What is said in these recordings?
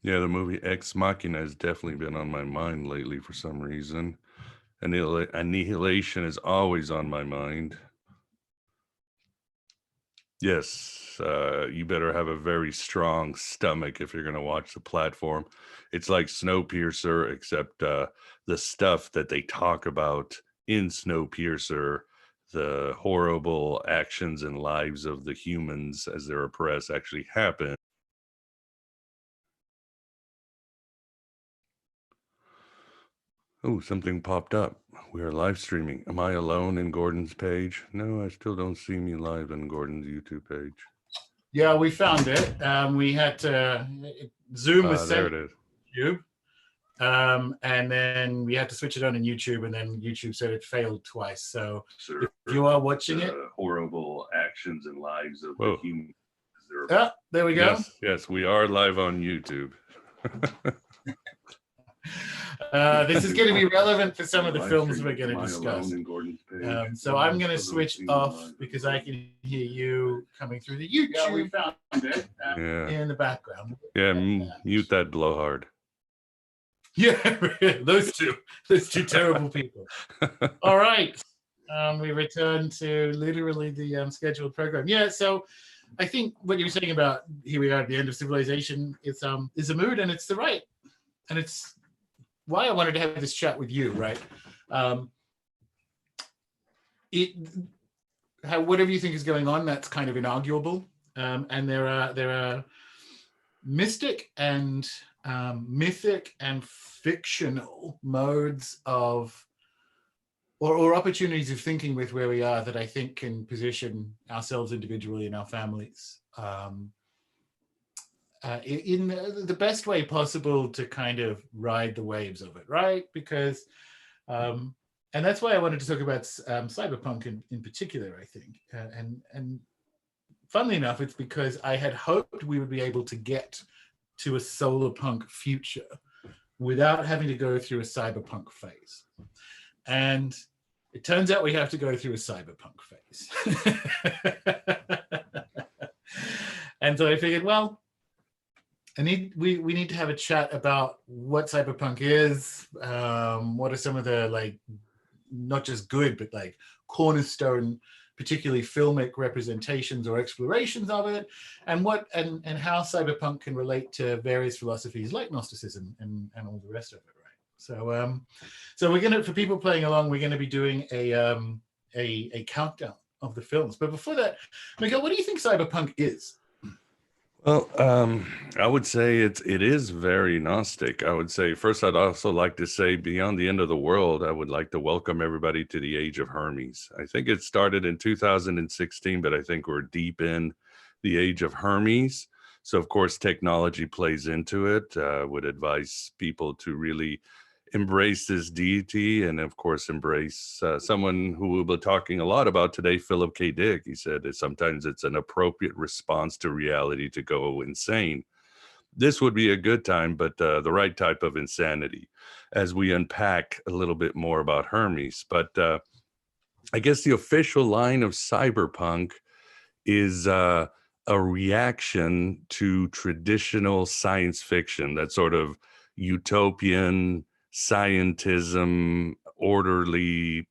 Yeah, the movie Ex Machina has definitely been on my mind lately for some reason. Annihilation is always on my mind. Yes, you better have a very strong stomach if you're going to watch the platform. It's like Snowpiercer, except the stuff that they talk about in Snowpiercer, the horrible actions and lives of the humans as they're oppressed actually happen. Oh, something popped up. We are live streaming. Am I alone in Gordon's page? No, I still don't see me live on Gordon's YouTube page. Yeah, we found it. We had to Zoom was There sent it is. to YouTube, and then we had to switch it on in YouTube, and then YouTube said it failed twice. So if you are watching it, horrible actions and lives of the humans. There we go. Yes, we are live on YouTube. This is going to be relevant for some of the films we're going to discuss. So I'm going to switch off because I can hear you coming through the YouTube. Yeah, we found it in the background. Yeah, mute that blowhard. Yeah, those two terrible people. All right, we return to literally the scheduled program. Yeah, so I think what you were saying about here we are at the end of civilization is a mood, and it's the right, and it's why I wanted to have this chat with you, right? Whatever you think is going on, that's kind of inarguable, and there are mystic and mythic and fictional modes of or opportunities of thinking with where we are that I think can position ourselves individually and our families in the best way possible to kind of ride the waves of it, right? Because and that's why I wanted to talk about cyberpunk in particular, I think. And funnily enough, it's because I had hoped we would be able to get to a solar punk future without having to go through a cyberpunk phase. And it turns out we have to go through a cyberpunk phase. And so I figured, well, we need to have a chat about what cyberpunk is, what are some of the, like, not just good, but like cornerstone, particularly filmic representations or explorations of it, and how cyberpunk can relate to various philosophies like Gnosticism and all the rest of it, right? So we're gonna, for people playing along, we're gonna be doing a countdown of the films. But before that, Miguel, what do you think cyberpunk is? Well, I would say it is very Gnostic. I would say first, I'd also like to say beyond the end of the world, I would like to welcome everybody to the age of Hermes. I think it started in 2016, but I think we're deep in the age of Hermes. So of course, technology plays into it. Would advise people to really embrace this deity and of course embrace someone who we'll be talking a lot about today, Philip K. Dick. He said that sometimes it's an appropriate response to reality to go insane. This would be a good time, but the right type of insanity as we unpack a little bit more about Hermes. But I guess the official line of cyberpunk is a reaction to traditional science fiction, that sort of utopian scientism, orderly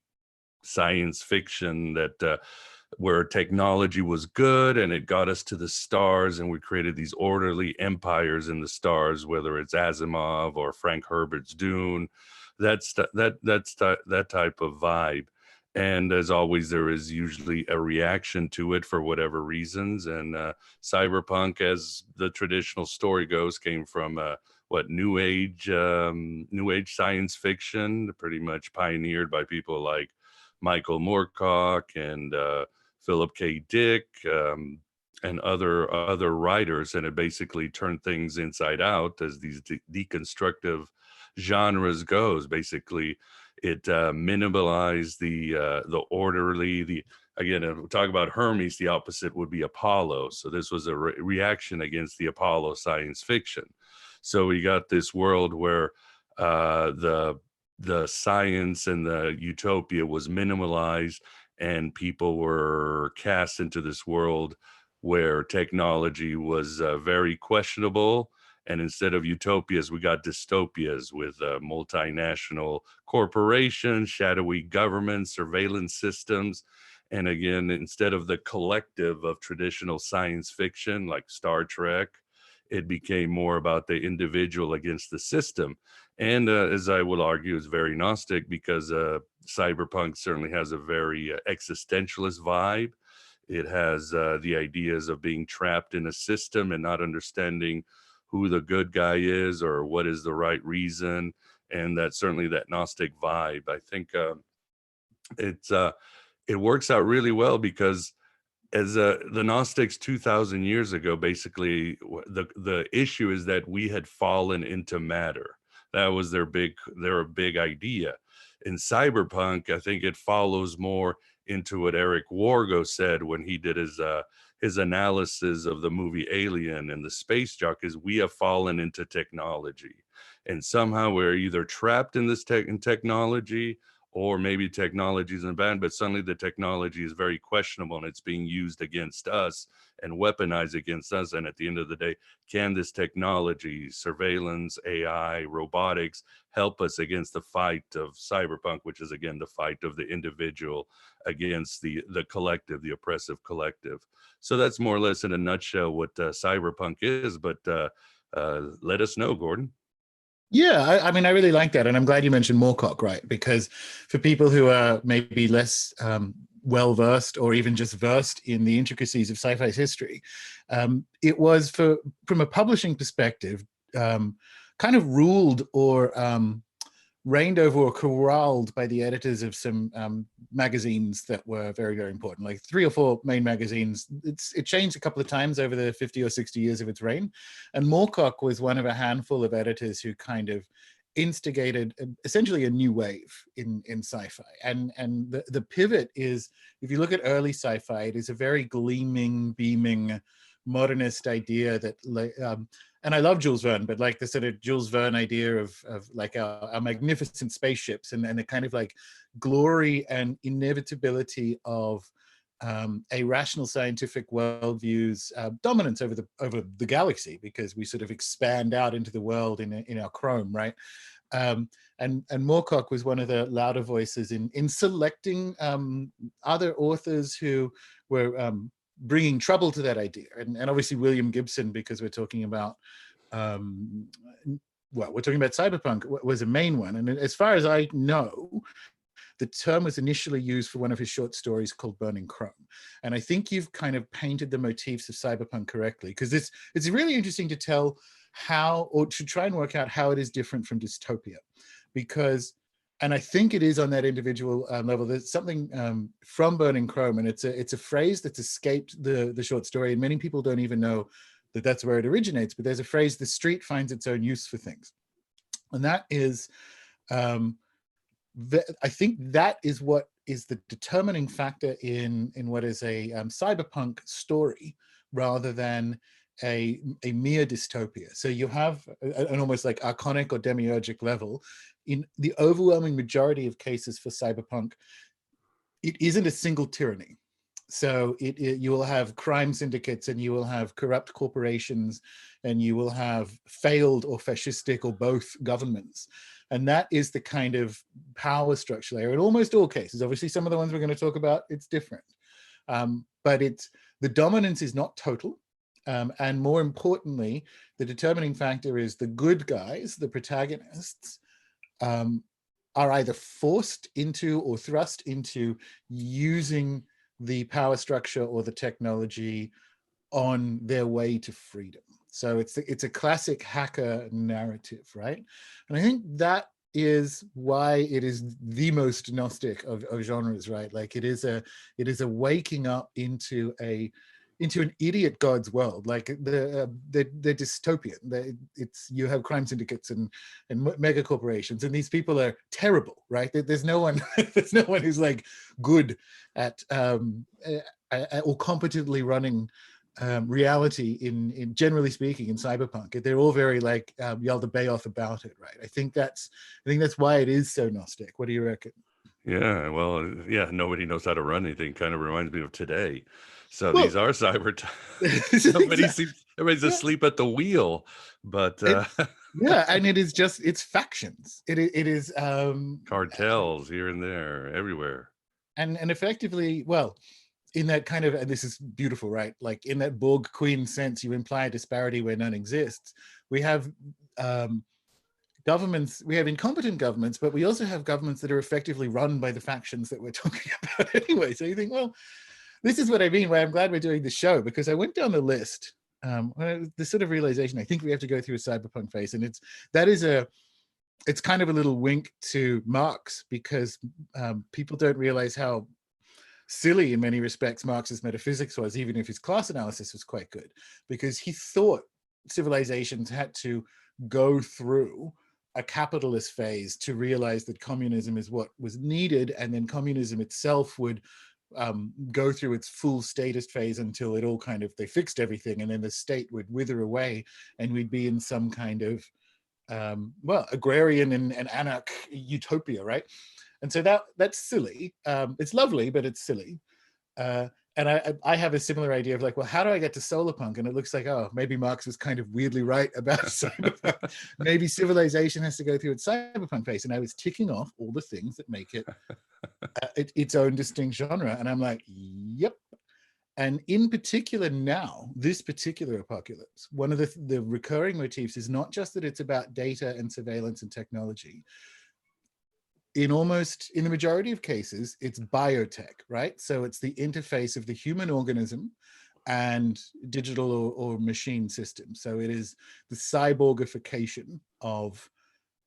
science fiction that where technology was good and it got us to the stars and we created these orderly empires in the stars, whether it's Asimov or Frank Herbert's Dune, that type of vibe. And as always, there is usually a reaction to it for whatever reasons. And cyberpunk, as the traditional story goes, came from new age science fiction, pretty much pioneered by people like Michael Moorcock and Philip K. Dick and other writers. And it basically turned things inside out as these deconstructive genres goes. Basically, it minimalized the orderly, again, if we talk about Hermes, the opposite would be Apollo. So this was a reaction against the Apollo science fiction. So we got this world where the science and the utopia was minimalized and people were cast into this world where technology was very questionable And instead of utopias, we got dystopias with multinational corporations, shadowy governments, surveillance systems. And again, instead of the collective of traditional science fiction like Star Trek, it became more about the individual against the system. And as I will argue, is very Gnostic because cyberpunk certainly has a very existentialist vibe. It has the ideas of being trapped in a system and not understanding who the good guy is or what is the right reason. And that's certainly that Gnostic vibe. I think it's it works out really well because as the Gnostics 2,000 years ago, basically the issue is that we had fallen into matter. That was their big idea. In cyberpunk, I think it follows more into what Eric Wargo said when he did his analysis of the movie Alien and the space jock is we have fallen into technology, and somehow we're either trapped in this technology, or maybe technology isn't bad, but suddenly the technology is very questionable and it's being used against us and weaponized against us. And at the end of the day, can this technology, surveillance, AI, robotics, help us against the fight of cyberpunk, which is again the fight of the individual against the collective, the oppressive collective. So that's more or less in a nutshell what cyberpunk is. But let us know, Gordon. Yeah, I mean, I really like that. And I'm glad you mentioned Moorcock, right? Because for people who are maybe less well-versed or even just versed in the intricacies of sci-fi history, it was, from a publishing perspective, kind of ruled or reigned over or corralled by the editors of some magazines that were very, very important, like 3 or 4 main magazines. It changed a couple of times over the 50 or 60 years of its reign. And Moorcock was one of a handful of editors who kind of instigated essentially a new wave in sci-fi. And the pivot is, if you look at early sci-fi, it is a very gleaming, beaming, modernist idea that and I love Jules Verne, but like the sort of Jules Verne idea of like our magnificent spaceships and the kind of like glory and inevitability of a rational scientific worldview's dominance over the galaxy, because we sort of expand out into the world in our chrome, right? And Moorcock was one of the louder voices in selecting other authors who were bringing trouble to that idea, and obviously William Gibson, because we're talking about we're talking about cyberpunk, was a main one. And as far as I know, the term was initially used for one of his short stories called Burning Chrome. And I think you've kind of painted the motifs of cyberpunk correctly, because it's really interesting to tell how, or to try and work out how it is different from dystopia, because, and I think it is on that individual level. There's something from Burning Chrome, and it's a phrase that's escaped the short story, and many people don't even know that that's where it originates. But there's a phrase: "The street finds its own use for things," and that is, I think that is what is the determining factor in what is a cyberpunk story, rather than a mere dystopia. So you have an almost like archonic or demiurgic level. In the overwhelming majority of cases for cyberpunk, it isn't a single tyranny. So you will have crime syndicates, and you will have corrupt corporations, and you will have failed or fascistic or both governments. And that is the kind of power structure layer in almost all cases. Obviously, some of the ones we're going to talk about, it's different. But the dominance is not total. And more importantly, the determining factor is the good guys, the protagonists, are either forced into or thrust into using the power structure or the technology on their way to freedom. So it's a classic hacker narrative, right? And I think that is why it is the most Gnostic of genres, right? Like it is a waking up into an idiot god's world. Like they're dystopian. You have crime syndicates and mega corporations, and these people are terrible, right? There's no one who's like good at or competently running reality in generally speaking in cyberpunk. They're all very like Yalda Bayoth about it, right? I think that's why it is so Gnostic. What do you reckon? Yeah, well, yeah, nobody knows how to run anything. Kind of reminds me of today. So Well, these are cyber. exactly. Everybody's Yeah. asleep at the wheel, but It's yeah, and it is just it's factions. It is cartels here and there, everywhere. and effectively, well, in that kind of, and this is beautiful, right? Like in that Borg Queen sense, you imply a disparity where none exists. We have um, governments, we have incompetent governments, but we also have governments that are effectively run by the factions that we're talking about anyway. So you think, well, this is what I mean. Why I'm glad we're doing the show, because I went down the list. The sort of realization, I think we have to go through a cyberpunk phase, and it's kind of a little wink to Marx, because people don't realize how silly in many respects Marx's metaphysics was, even if his class analysis was quite good, because he thought civilizations had to go through a capitalist phase to realize that communism is what was needed, and then communism itself would go through its full statist phase until it all kind of, they fixed everything, and then the state would wither away, and we'd be in some kind of well, agrarian and anarch utopia, right? And so that's silly. It's lovely, but it's silly. And I have a similar idea of like, well, how do I get to solarpunk? And it looks like, oh, maybe Marx was kind of weirdly right about cyberpunk. Maybe civilization has to go through its cyberpunk phase. And I was ticking off all the things that make it its own distinct genre. And I'm like, yep. And in particular this particular apocalypse, one of the recurring motifs is not just that it's about data and surveillance and technology. In the majority of cases, it's biotech, right? So it's the interface of the human organism and digital or machine systems. So it is the cyborgification of,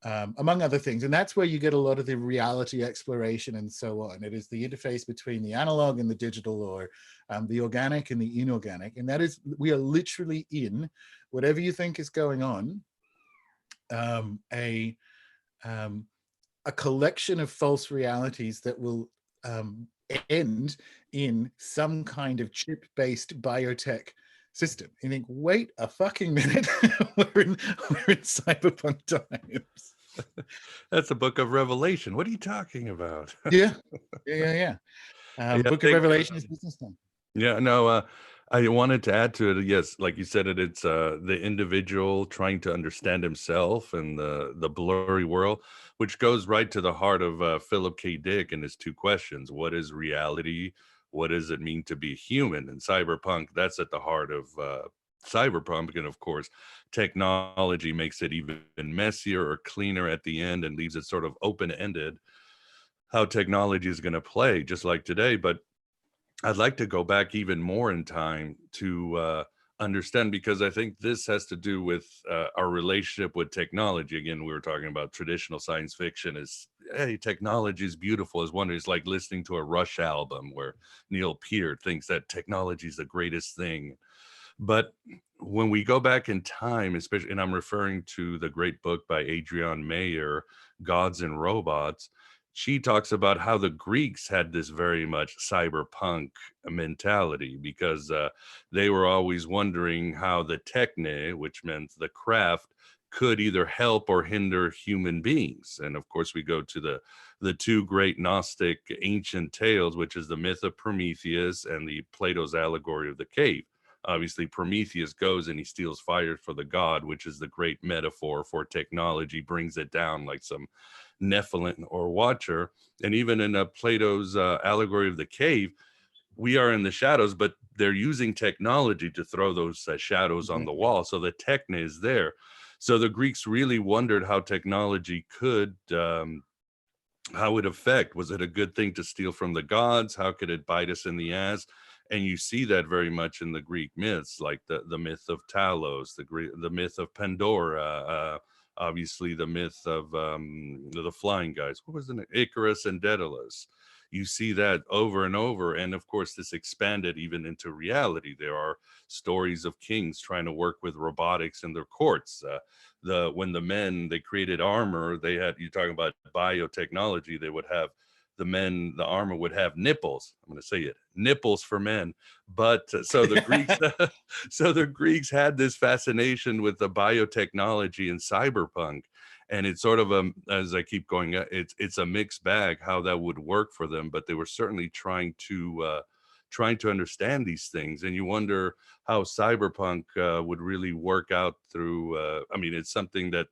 among other things. And that's where you get a lot of the reality exploration and so on. It is the interface between the analog and the digital, or the organic and the inorganic. And that is, we are literally in, whatever you think is going on, a collection of false realities that will end in some kind of chip-based biotech system. You think, wait a fucking minute, we're in cyberpunk times. That's a book of Revelation. What are you talking about? Yeah. Book of Revelation is business time. Yeah, no, I wanted to add to it. Yes, like you said, it's the individual trying to understand himself and the blurry world, which goes right to the heart of Philip K. Dick and his two questions: what is reality? What does it mean to be human? And cyberpunk, that's at the heart of cyberpunk, and of course, technology makes it even messier or cleaner at the end and leaves it sort of open-ended how technology is going to play, just like today. But I'd like to go back even more in time to understand, because I think this has to do with our relationship with technology. Again, we were talking about traditional science fiction is, hey, technology is beautiful. As one is like listening to a Rush album where Neil Peart thinks that technology is the greatest thing. But when we go back in time, especially, and I'm referring to the great book by Adrienne Mayer, Gods and Robots, she talks about how the Greeks had this very much cyberpunk mentality, because they were always wondering how the techne, which meant the craft, could either help or hinder human beings. And of course, we go to the two great Gnostic ancient tales, which is the myth of Prometheus and the Plato's allegory of the cave. Obviously, Prometheus goes and he steals fire for the god, which is the great metaphor for technology, brings it down like some Nephilim or Watcher. And even in Plato's allegory of the cave, we are in the shadows, but they're using technology to throw those shadows on the wall. So the techne is there. So the Greeks really wondered how technology could, how it affect. Was it a good thing to steal from the gods? How could it bite us in the ass? And you see that very much in the Greek myths, like the myth of Talos, the myth of Pandora, obviously the myth of the flying guys. What was the name? Icarus and Daedalus. You see that over and over. And of course, this expanded even into reality. There are stories of kings trying to work with robotics in their courts. When the men, they created armor, they had, you're talking about biotechnology, they would have the armor would have nipples. I'm going to say it, nipples for men. But so the Greeks, so the Greeks had this fascination with the biotechnology and cyberpunk, and it's sort of as I keep going, it's a mixed bag how that would work for them. But they were certainly trying to trying to understand these things. And you wonder how cyberpunk would really work out through. I mean, it's something that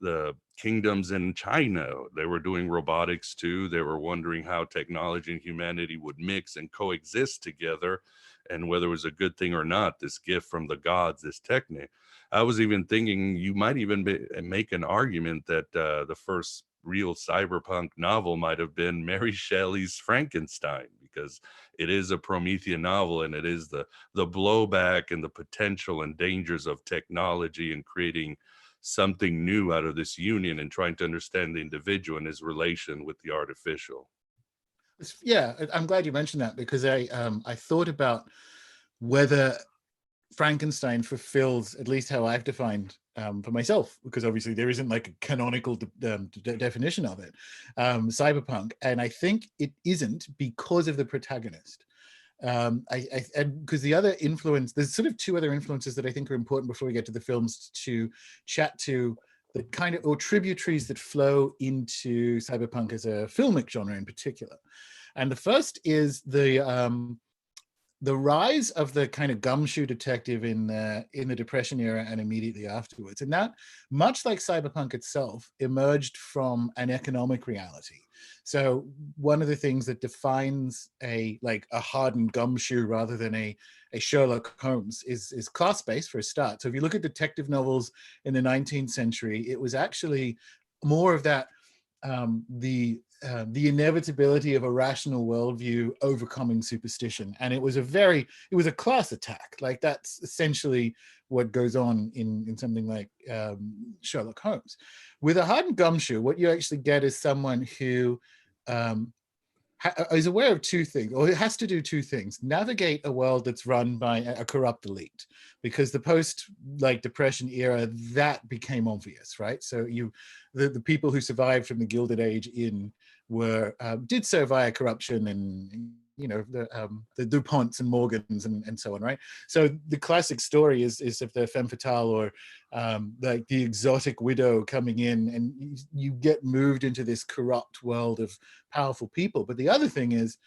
the kingdoms in China, they were doing robotics too. They were wondering how technology and humanity would mix and coexist together, and whether it was a good thing or not, this gift from the gods, this technique. I was even thinking you might even make an argument that the first real cyberpunk novel might have been Mary Shelley's Frankenstein, because it is a Promethean novel, and it is the blowback and the potential and dangers of technology and creating something new out of this union and trying to understand the individual and his relation with the artificial. Yeah, I'm glad you mentioned that, because I thought about whether Frankenstein fulfills, at least how I've defined for myself, because obviously there isn't like a canonical definition of it, cyberpunk, and I think it isn't because of the protagonist. Because the other influence, there's sort of two other influences that I think are important before we get to the films to chat to, the kind of, or tributaries that flow into cyberpunk as a filmic genre in particular. And the first is the rise of the kind of gumshoe detective in the Depression era and immediately afterwards. And that, much like cyberpunk itself, emerged from an economic reality. So one of the things that defines a hardened gumshoe rather than a Sherlock Holmes is class-based for a start. So if you look at detective novels in the 19th century, it was actually more of that, the inevitability of a rational worldview overcoming superstition. And it was a class attack. Like, that's essentially what goes on in something like Sherlock Holmes. With a hardened gumshoe, what you actually get is someone who is aware of two things, or it has to do two things: navigate a world that's run by a corrupt elite, because the post Depression era, that became obvious, right? So the people who survived from the Gilded Age were did so via corruption and the DuPonts and Morgans and so on, right? So the classic story is of the femme fatale, or the exotic widow coming in, and you get moved into this corrupt world of powerful people. But the other thing is,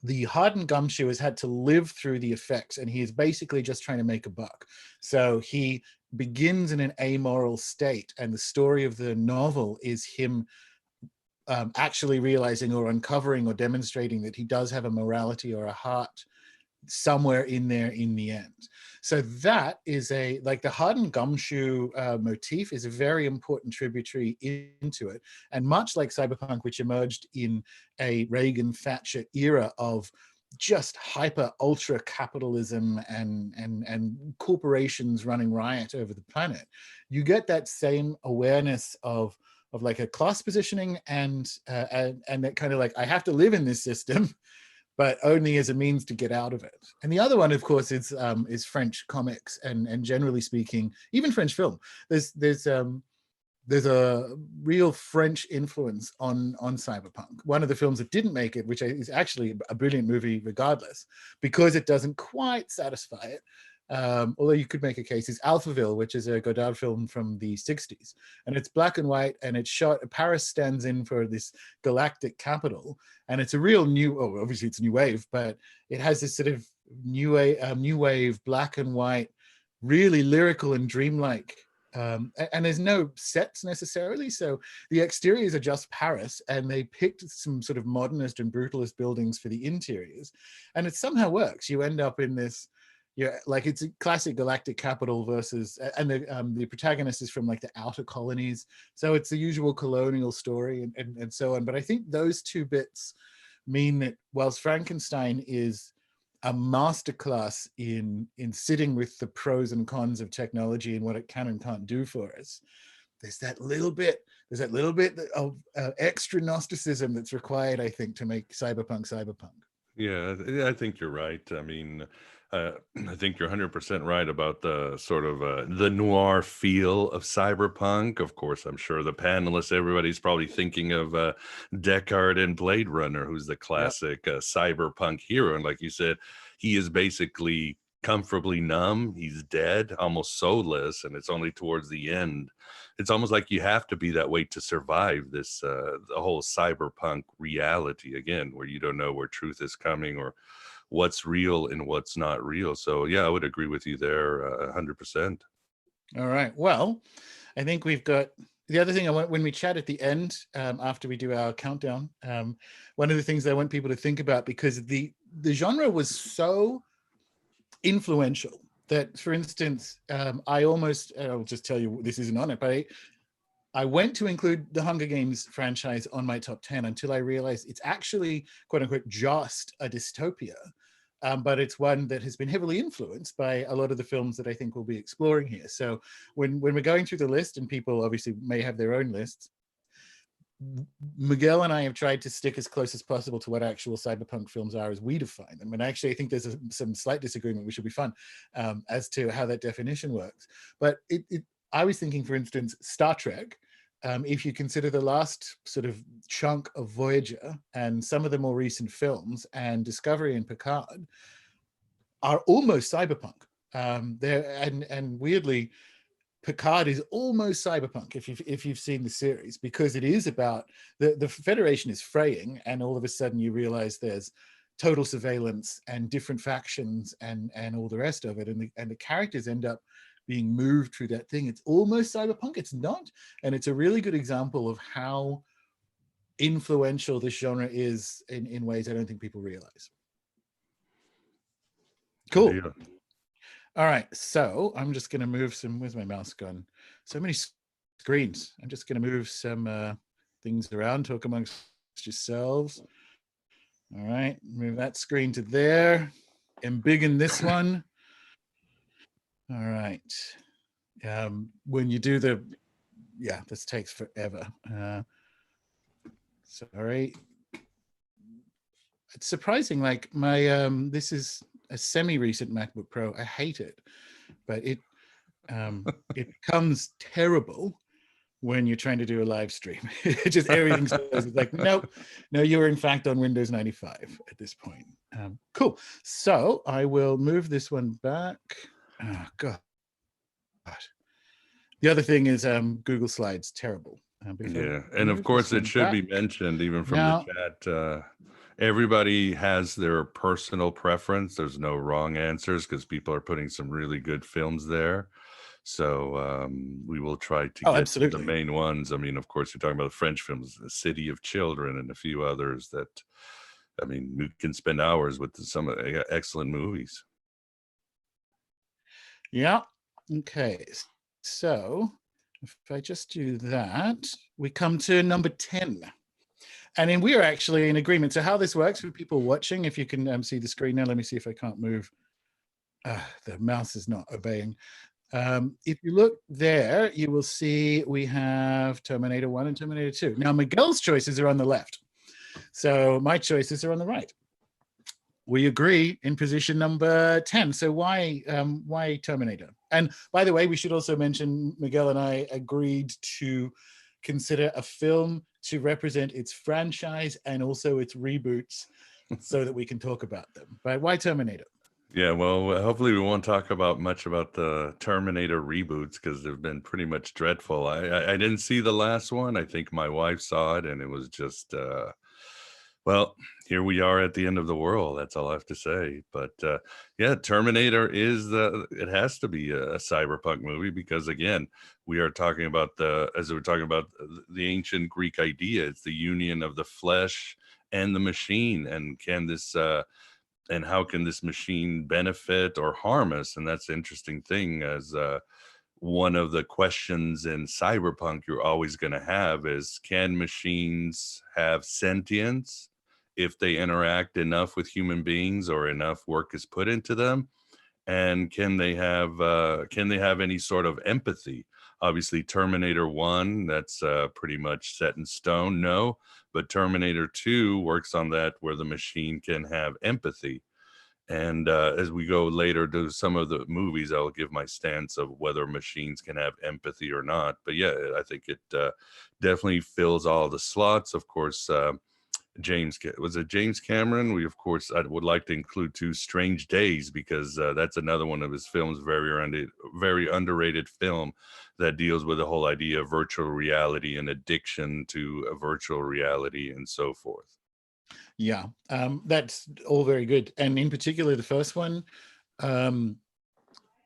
the hardened gumshoe has had to live through the effects, and he is basically just trying to make a buck. So he begins in an amoral state, and the story of the novel is him actually realizing or uncovering or demonstrating that he does have a morality or a heart somewhere in there in the end. So that is the hardened gumshoe motif is a very important tributary into it. And much like cyberpunk, which emerged in a Reagan-Thatcher era of just hyper ultra capitalism and corporations running riot over the planet, you get that same awareness of like a class positioning and that kind of I have to live in this system, but only as a means to get out of it. And the other one, of course, is French comics and generally speaking, even French film. There's a real French influence on cyberpunk. One of the films that didn't make it, which is actually a brilliant movie regardless, because it doesn't quite satisfy it, although you could make a case, is Alphaville, which is a Godard film from the 60s. And it's black and white, and it's shot, Paris stands in for this galactic capital. And it's a real obviously it's new wave, but it has this sort of new wave, black and white, really lyrical and dreamlike. And there's no sets necessarily. So the exteriors are just Paris, and they picked some sort of modernist and brutalist buildings for the interiors. And it somehow works. You end up in this, it's a classic galactic capital versus, and the protagonist is from the outer colonies. So it's the usual colonial story and so on. But I think those two bits mean that whilst Frankenstein is a masterclass in sitting with the pros and cons of technology and what it can and can't do for us, there's that little bit of extra Gnosticism that's required, I think, to make cyberpunk. Yeah, I think you're right. I mean, I think you're 100% right about the sort of the noir feel of cyberpunk. Of course, I'm sure the panelists, everybody's probably thinking of Deckard in Blade Runner, who's the classic cyberpunk hero. And like you said, he is basically comfortably numb. He's dead, almost soulless, and it's only towards the end. It's almost like you have to be that way to survive this the whole cyberpunk reality again, where you don't know where truth is coming or what's real and what's not real. So yeah, I would agree with you there 100%. All right. Well, I think we've got the other thing I want when we chat at the end, after we do our countdown. One of the things I want people to think about, because the genre was so influential that, for instance, I'll just tell you this isn't on it, but I went to include the Hunger Games franchise on my top 10 until I realized it's actually, quote unquote, just a dystopia. But it's one that has been heavily influenced by a lot of the films that I think we'll be exploring here. So when we're going through the list, and people obviously may have their own lists, Miguel and I have tried to stick as close as possible to what actual cyberpunk films are as we define them. And actually, I think there's some slight disagreement, which will be fun, as to how that definition works. But I was thinking, for instance, Star Trek, if you consider the last sort of chunk of Voyager and some of the more recent films, and Discovery and Picard are almost cyberpunk. And weirdly, Picard is almost cyberpunk if you've seen the series, because it is about the Federation is fraying, and all of a sudden you realize there's total surveillance and different factions and all the rest of it, and the characters end up being moved through that thing. It's almost cyberpunk. It's not, and it's a really good example of how influential this genre is in ways I don't think people realize. Cool. Yeah. All right, so I'm just going to move some. Where's my mouse gone? So many screens. I'm just going to move some things around. Talk amongst yourselves. All right, move that screen to there. Embiggen this one. All right. When you do this takes forever. Sorry. It's surprising. Like my this is a semi-recent MacBook Pro. I hate it, but it becomes terrible when you're trying to do a live stream. It just everything's like, nope, no, you're in fact on Windows 95 at this point. Cool. So I will move this one back. Oh God. The other thing is Google Slides, terrible. Yeah, and of course it should be mentioned even from the chat. Everybody has their personal preference. There's no wrong answers because people are putting some really good films there. So we will try to get to the main ones. I mean, of course, you're talking about the French films, The City of Children, and a few others that, I mean, we can spend hours with some excellent movies. Yeah. Okay. So if I just do that, we come to number 10. And then we are actually in agreement. So how this works for people watching, if you can see the screen now, let me see if I can't move. The mouse is not obeying. If you look there, you will see we have Terminator 1 and Terminator 2. Now, Miguel's choices are on the left. So my choices are on the right. We agree in position number 10. So why Terminator? And by the way, we should also mention Miguel and I agreed to consider a film to represent its franchise and also its reboots so that we can talk about them. But why Terminator? Yeah, well, hopefully we won't talk much about the Terminator reboots because they've been pretty much dreadful. I didn't see the last one. I think my wife saw it and it was just, well, here we are at the end of the world. That's all I have to say. But yeah, Terminator it has to be a cyberpunk movie because again, we are talking about as we're talking about the ancient Greek idea, it's the union of the flesh and the machine. And and how can this machine benefit or harm us? And that's the interesting thing as one of the questions in cyberpunk you're always going to have is, can machines have sentience if they interact enough with human beings or enough work is put into them? And can they have any sort of empathy? Obviously, Terminator 1, that's pretty much set in stone, no. But Terminator 2 works on that where the machine can have empathy. And as we go later to some of the movies, I'll give my stance of whether machines can have empathy or not. But yeah, I think it definitely fills all the slots. Of course, Was it James Cameron? We, of course, I would like to include too Strange Days, because that's another one of his films, very underrated film that deals with the whole idea of virtual reality and addiction to a virtual reality and so forth. Yeah, that's all very good. And in particular, the first one,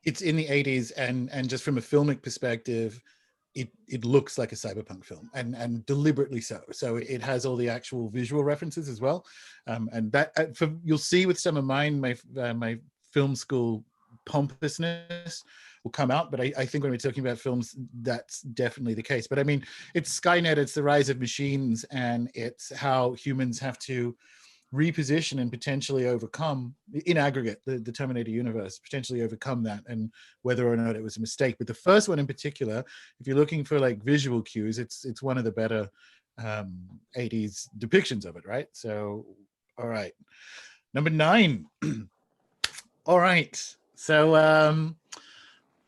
it's in the 80s, and just from a filmic perspective, it looks like a cyberpunk film, and deliberately so. So it has all the actual visual references as well, and that you'll see with some of mine, my film school pompousness will come out. But I think when we're talking about films, that's definitely the case. But I mean, it's Skynet, it's the rise of machines, and it's how humans have to reposition and potentially overcome, in aggregate, the Terminator universe, potentially overcome that, and whether or not it was a mistake. But the first one in particular, if you're looking for like visual cues, it's one of the better 80s depictions of it, right? So, all right, number 9. All right, so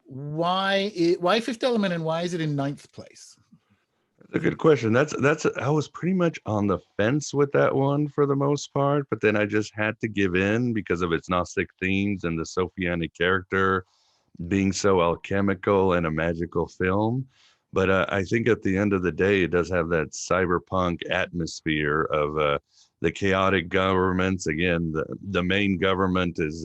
why Fifth Element, and why is it in 9th place? A good question. I was pretty much on the fence with that one for the most part, but then I just had to give in because of its Gnostic themes and the Sophianic character being so alchemical and a magical film. But I think at the end of the day, it does have that cyberpunk atmosphere of the chaotic governments. Again, the main government is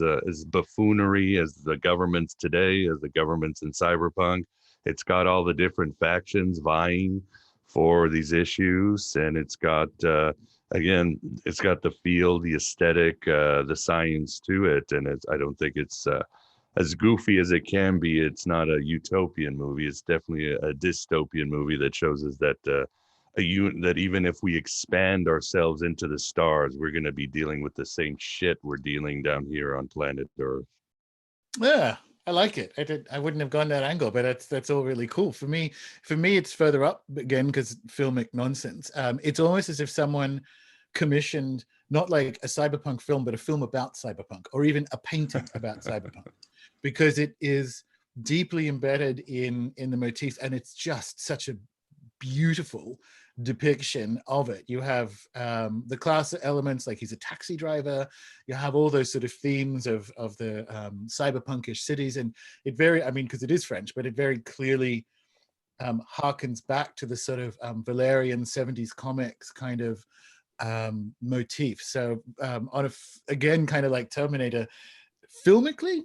buffoonery, as the governments today, as the governments in cyberpunk. It's got all the different factions vying for these issues, and it's got it's got the feel, the aesthetic, the science to it, and I don't think it's as goofy as it can be. It's not a utopian movie. It's definitely a dystopian movie that shows us that that even if we expand ourselves into the stars, we're going to be dealing with the same shit we're dealing down here on planet Earth. Yeah, I like it. I wouldn't have gone that angle, but that's all really cool. For me, it's further up again because filmic nonsense. It's almost as if someone commissioned not like a cyberpunk film, but a film about cyberpunk, or even a painting about cyberpunk, because it is deeply embedded in the motifs, and it's just such a beautiful depiction of it. You have the class elements, like he's a taxi driver. You have all those sort of themes of the cyberpunkish cities, and it very, I mean, because it is French, but it very clearly harkens back to the sort of Valerian 70s comics kind of motif. So on again, kind of like Terminator, filmically,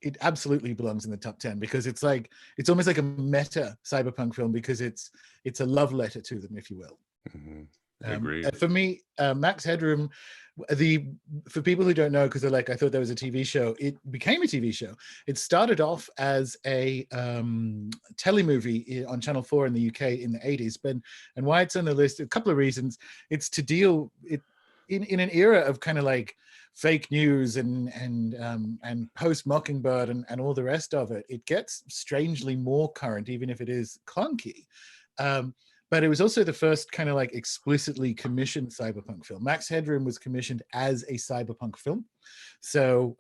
it absolutely belongs in the top 10, because it's almost like a meta cyberpunk film, because it's a love letter to them, if you will. Mm-hmm. Agreed. For me, Max Headroom, for people who don't know, because they're like, I thought there was a TV show. It became a TV show. It started off as a telemovie on Channel 4 in the UK in the 80s. And why it's on the list, a couple of reasons. It's to deal in an era of kind of like fake news and post Mockingbird and all the rest of it. It gets strangely more current, even if it is clunky. But it was also the first kind of like explicitly commissioned cyberpunk film. Max Headroom was commissioned as a cyberpunk film. So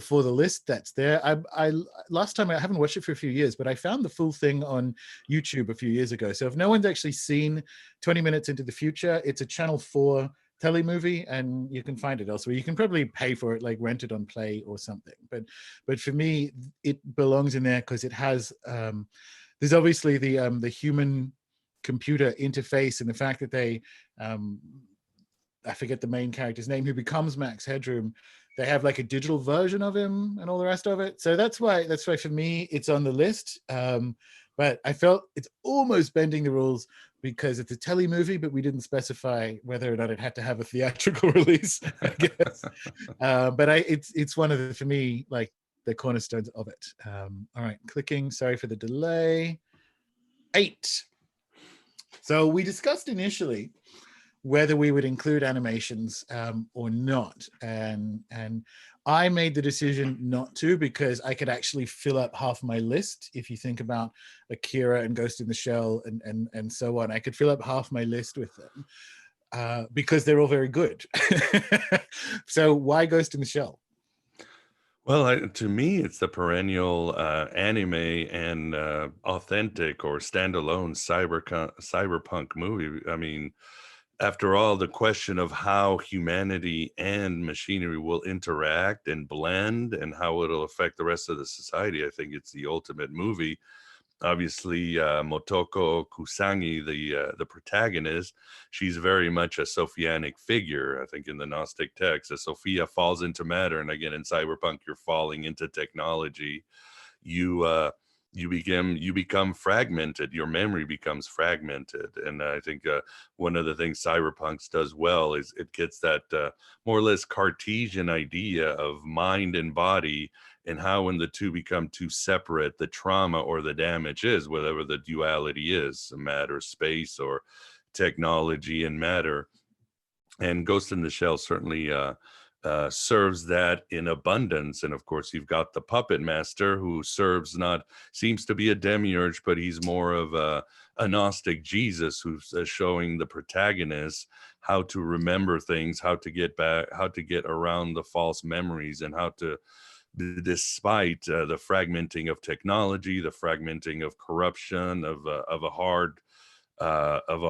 for the list that's there, I last time, I haven't watched it for a few years, but I found the full thing on YouTube a few years ago. So if no one's actually seen 20 Minutes into the Future, it's a Channel 4 telemovie, and you can find it elsewhere. You can probably pay for it, like rent it on Play or something. But for me, it belongs in there because it has there's obviously the human computer interface, and the fact that they I forget the main character's name, who becomes Max Headroom. They have like a digital version of him and all the rest of it. So that's why for me it's on the list. But I felt it's almost bending the rules because it's a telemovie, but we didn't specify whether or not it had to have a theatrical release, I guess. But it's one of the, for me, like the cornerstones of it. All right, clicking. Sorry for the delay. 8. So we discussed initially whether we would include animations or not. And I made the decision not to, because I could actually fill up half my list. If you think about Akira and Ghost in the Shell and so on, I could fill up half my list with them because they're all very good. So why Ghost in the Shell? Well, to me, it's the perennial anime and authentic or standalone cyberpunk movie. I mean, after all, the question of how humanity and machinery will interact and blend and how it'll affect the rest of the society, I think it's the ultimate movie. Obviously, Motoko Kusangi, the protagonist, she's very much a Sophianic figure. I think in the Gnostic text, as Sophia falls into matter, and again in Cyberpunk, you're falling into technology. You you become fragmented. Your memory becomes fragmented, and I think one of the things Cyberpunks does well is it gets that more or less Cartesian idea of mind and body, and how when the two become too separate, the trauma or the damage is, whatever the duality is, matter, space, or technology and matter. And Ghost in the Shell certainly serves that in abundance. And of course, you've got the puppet master who serves not seems to be a demiurge, but he's more of a Gnostic Jesus who's showing the protagonist how to remember things, how to get back, how to get around the false memories, and how to, despite the fragmenting of technology, the fragmenting of corruption, of a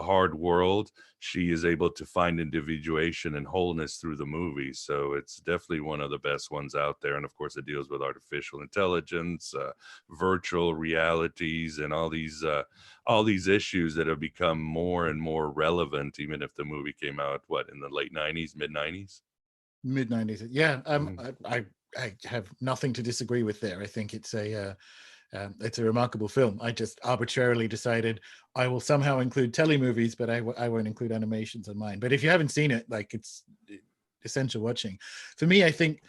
hard world, she is able to find individuation and wholeness through the movie. So it's definitely one of the best ones out there. And of course, it deals with artificial intelligence, virtual realities, and all these issues that have become more and more relevant, even if the movie came out what in the late '90s, mid '90s. Mid 90s. Yeah, Mhm. I have nothing to disagree with there. I think it's a remarkable film. I just arbitrarily decided I will somehow include telemovies, but I won't include animations on mine. But if you haven't seen it, like it's essential watching. For me, I think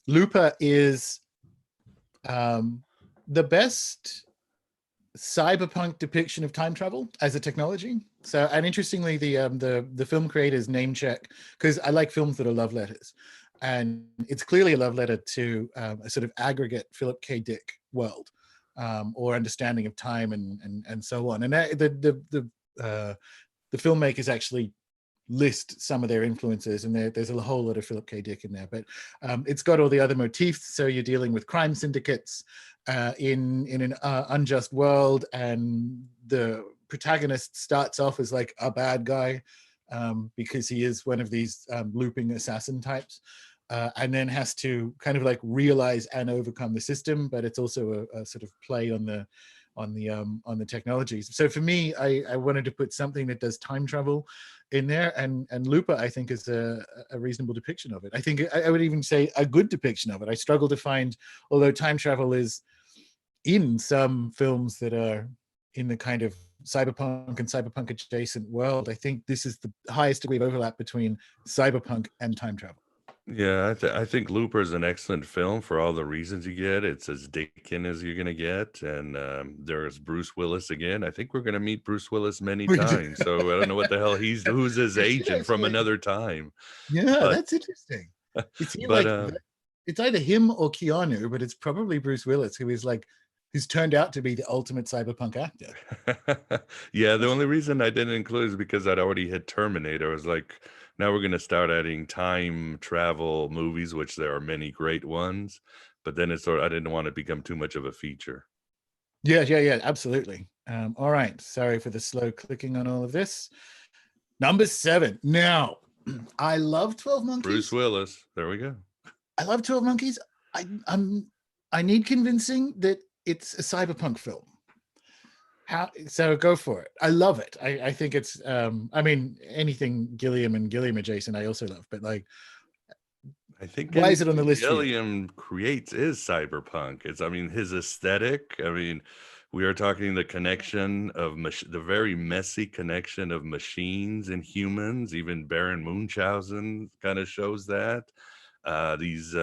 Looper is um, the best cyberpunk depiction of time travel as a technology. So, and interestingly, the film creators name check, because I like films that are love letters, and it's clearly a love letter to a sort of aggregate Philip K. Dick world, or understanding of time and so on. And the filmmakers actually list some of their influences, and there's a whole lot of Philip K. Dick in there, but it's got all the other motifs. So you're dealing with crime syndicates in an unjust world, and the protagonist starts off as like a bad guy because he is one of these looping assassin types, and then has to kind of like realize and overcome the system. But it's also a sort of play on the technologies. So for me, I wanted to put something that does time travel in there, and Looper I think is a reasonable depiction of it. I think I would even say a good depiction of it. I struggle to find, although time travel is in some films that are in the kind of cyberpunk and cyberpunk adjacent world, I think this is the highest degree of overlap between cyberpunk and time travel. Yeah, I think Looper is an excellent film for all the reasons you get. It's as Dickin as you're gonna get, and there's Bruce Willis again. I think we're gonna meet Bruce Willis many We do. times. So I don't know what the hell who's his We should agent from actually. another time, Yeah, but that's interesting. It's he but like it's either him or Keanu, but it's probably Bruce Willis, who is like who's turned out to be the ultimate cyberpunk actor. yeah, the only reason I didn't include is because I'd already hit Terminator. I was like, now we're gonna start adding time travel movies, which there are many great ones, but then it's sort of, I didn't want to become too much of a feature. Yeah, yeah, yeah, absolutely. All right. Sorry for the slow clicking on all of this. Number 7. Now, I love 12 Bruce Monkeys. Willis, there we go. I love 12 Monkeys. I need convincing that it's a cyberpunk film. How so go for it. I love it. I think it's I mean anything Gilliam and Gilliam adjacent I also love, but like I think why is it on the anything list for you? Gilliam creates is cyberpunk. It's, I mean, his aesthetic. I mean, we are talking the connection of the very messy connection of machines and humans. Even Baron Munchausen kind of shows that. These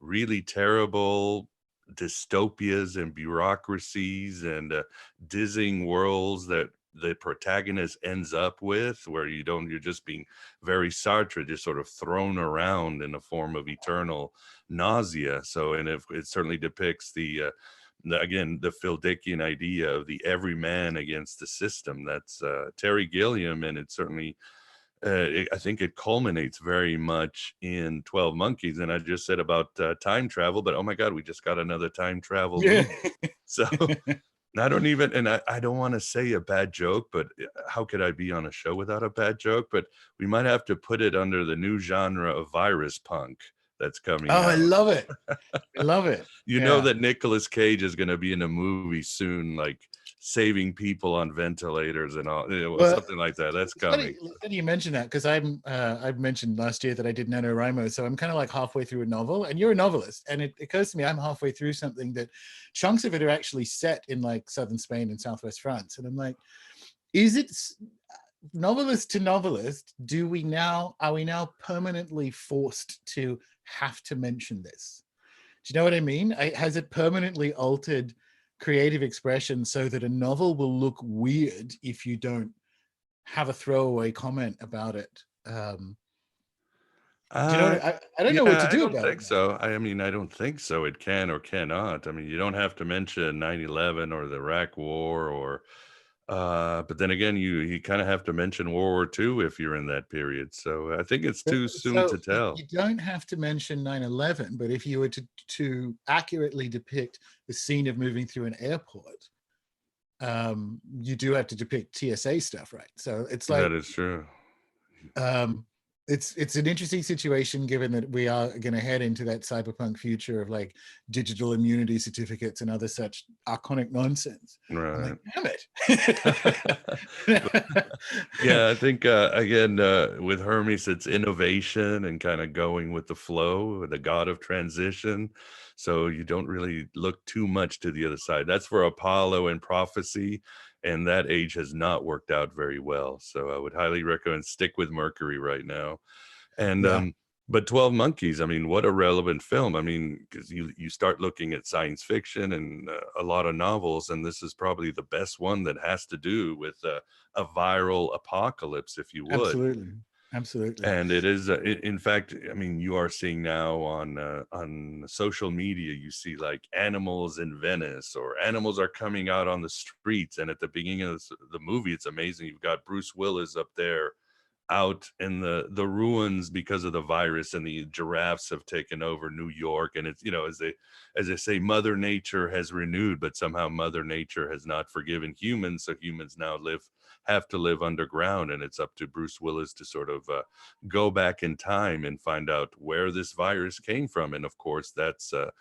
really terrible dystopias and bureaucracies and dizzying worlds that the protagonist ends up with, where you're just being very Sartre, just sort of thrown around in a form of eternal nausea. So, and it certainly depicts again, the Phil Dickian idea of the everyman against the system. That's Terry Gilliam, and it certainly I think it culminates very much in 12 Monkeys. And I just said about time travel, but oh my God, we just got another time travel Yeah. movie. So I don't even, and I don't want to say a bad joke, but how could I be on a show without a bad joke? But we might have to put it under the new genre of virus punk that's coming Oh, I out. love it. I love it. You know Yeah. that Nicolas Cage is going to be in a movie soon, like saving people on ventilators and all, Well, something like that. That's it's funny, coming. it's funny you mentioned that, because I've mentioned last year that I did NaNoWriMo, so I'm kind of like halfway through a novel, and you're a novelist, and it occurs to me I'm halfway through something that chunks of it are actually set in like southern Spain and southwest France, and I'm like, is it novelist to novelist? Are we now permanently forced to have to mention this? Do you know what I mean? Has it permanently altered creative expression so that a novel will look weird if you don't have a throwaway comment about it? Do you know Uh, what I don't know what yeah, to I do don't about it think now. so. I mean, I don't think so. It can or cannot. I mean, you don't have to mention 9/11 or the Iraq War or but then again, you kind of have to mention World War II if you're in that period. So I think it's too soon So to tell. you don't have to mention 9/11, but if you were to accurately depict the scene of moving through an airport, you do have to depict TSA stuff, right? So it's That like, is true. um, it's an interesting situation, given that we are going to head into that cyberpunk future of like digital immunity certificates and other such iconic nonsense. I'm like, Right. damn But, it. yeah, I think again with Hermes, it's innovation and kind of going with the flow, the god of transition. So you don't really look too much to the other side. That's for Apollo and prophecy, and that age has not worked out very well. So I would highly recommend stick with Mercury right now. And Yeah, but 12 Monkeys, I mean, what a relevant film. I mean, because you start looking at science fiction and a lot of novels, and this is probably the best one that has to do with a viral apocalypse, if you would. absolutely, absolutely. And it is, in fact, I mean, you are seeing now on social media, you see like animals in Venice, or animals are coming out on the streets. And at the beginning of the movie, it's amazing. You've got Bruce Willis up there out in the ruins because of the virus, and the giraffes have taken over New York. And it's, as they say, Mother Nature has renewed, but somehow Mother Nature has not forgiven humans, so humans now have to live underground. And it's up to Bruce Willis to sort of go back in time and find out where this virus came from. And of course, that's a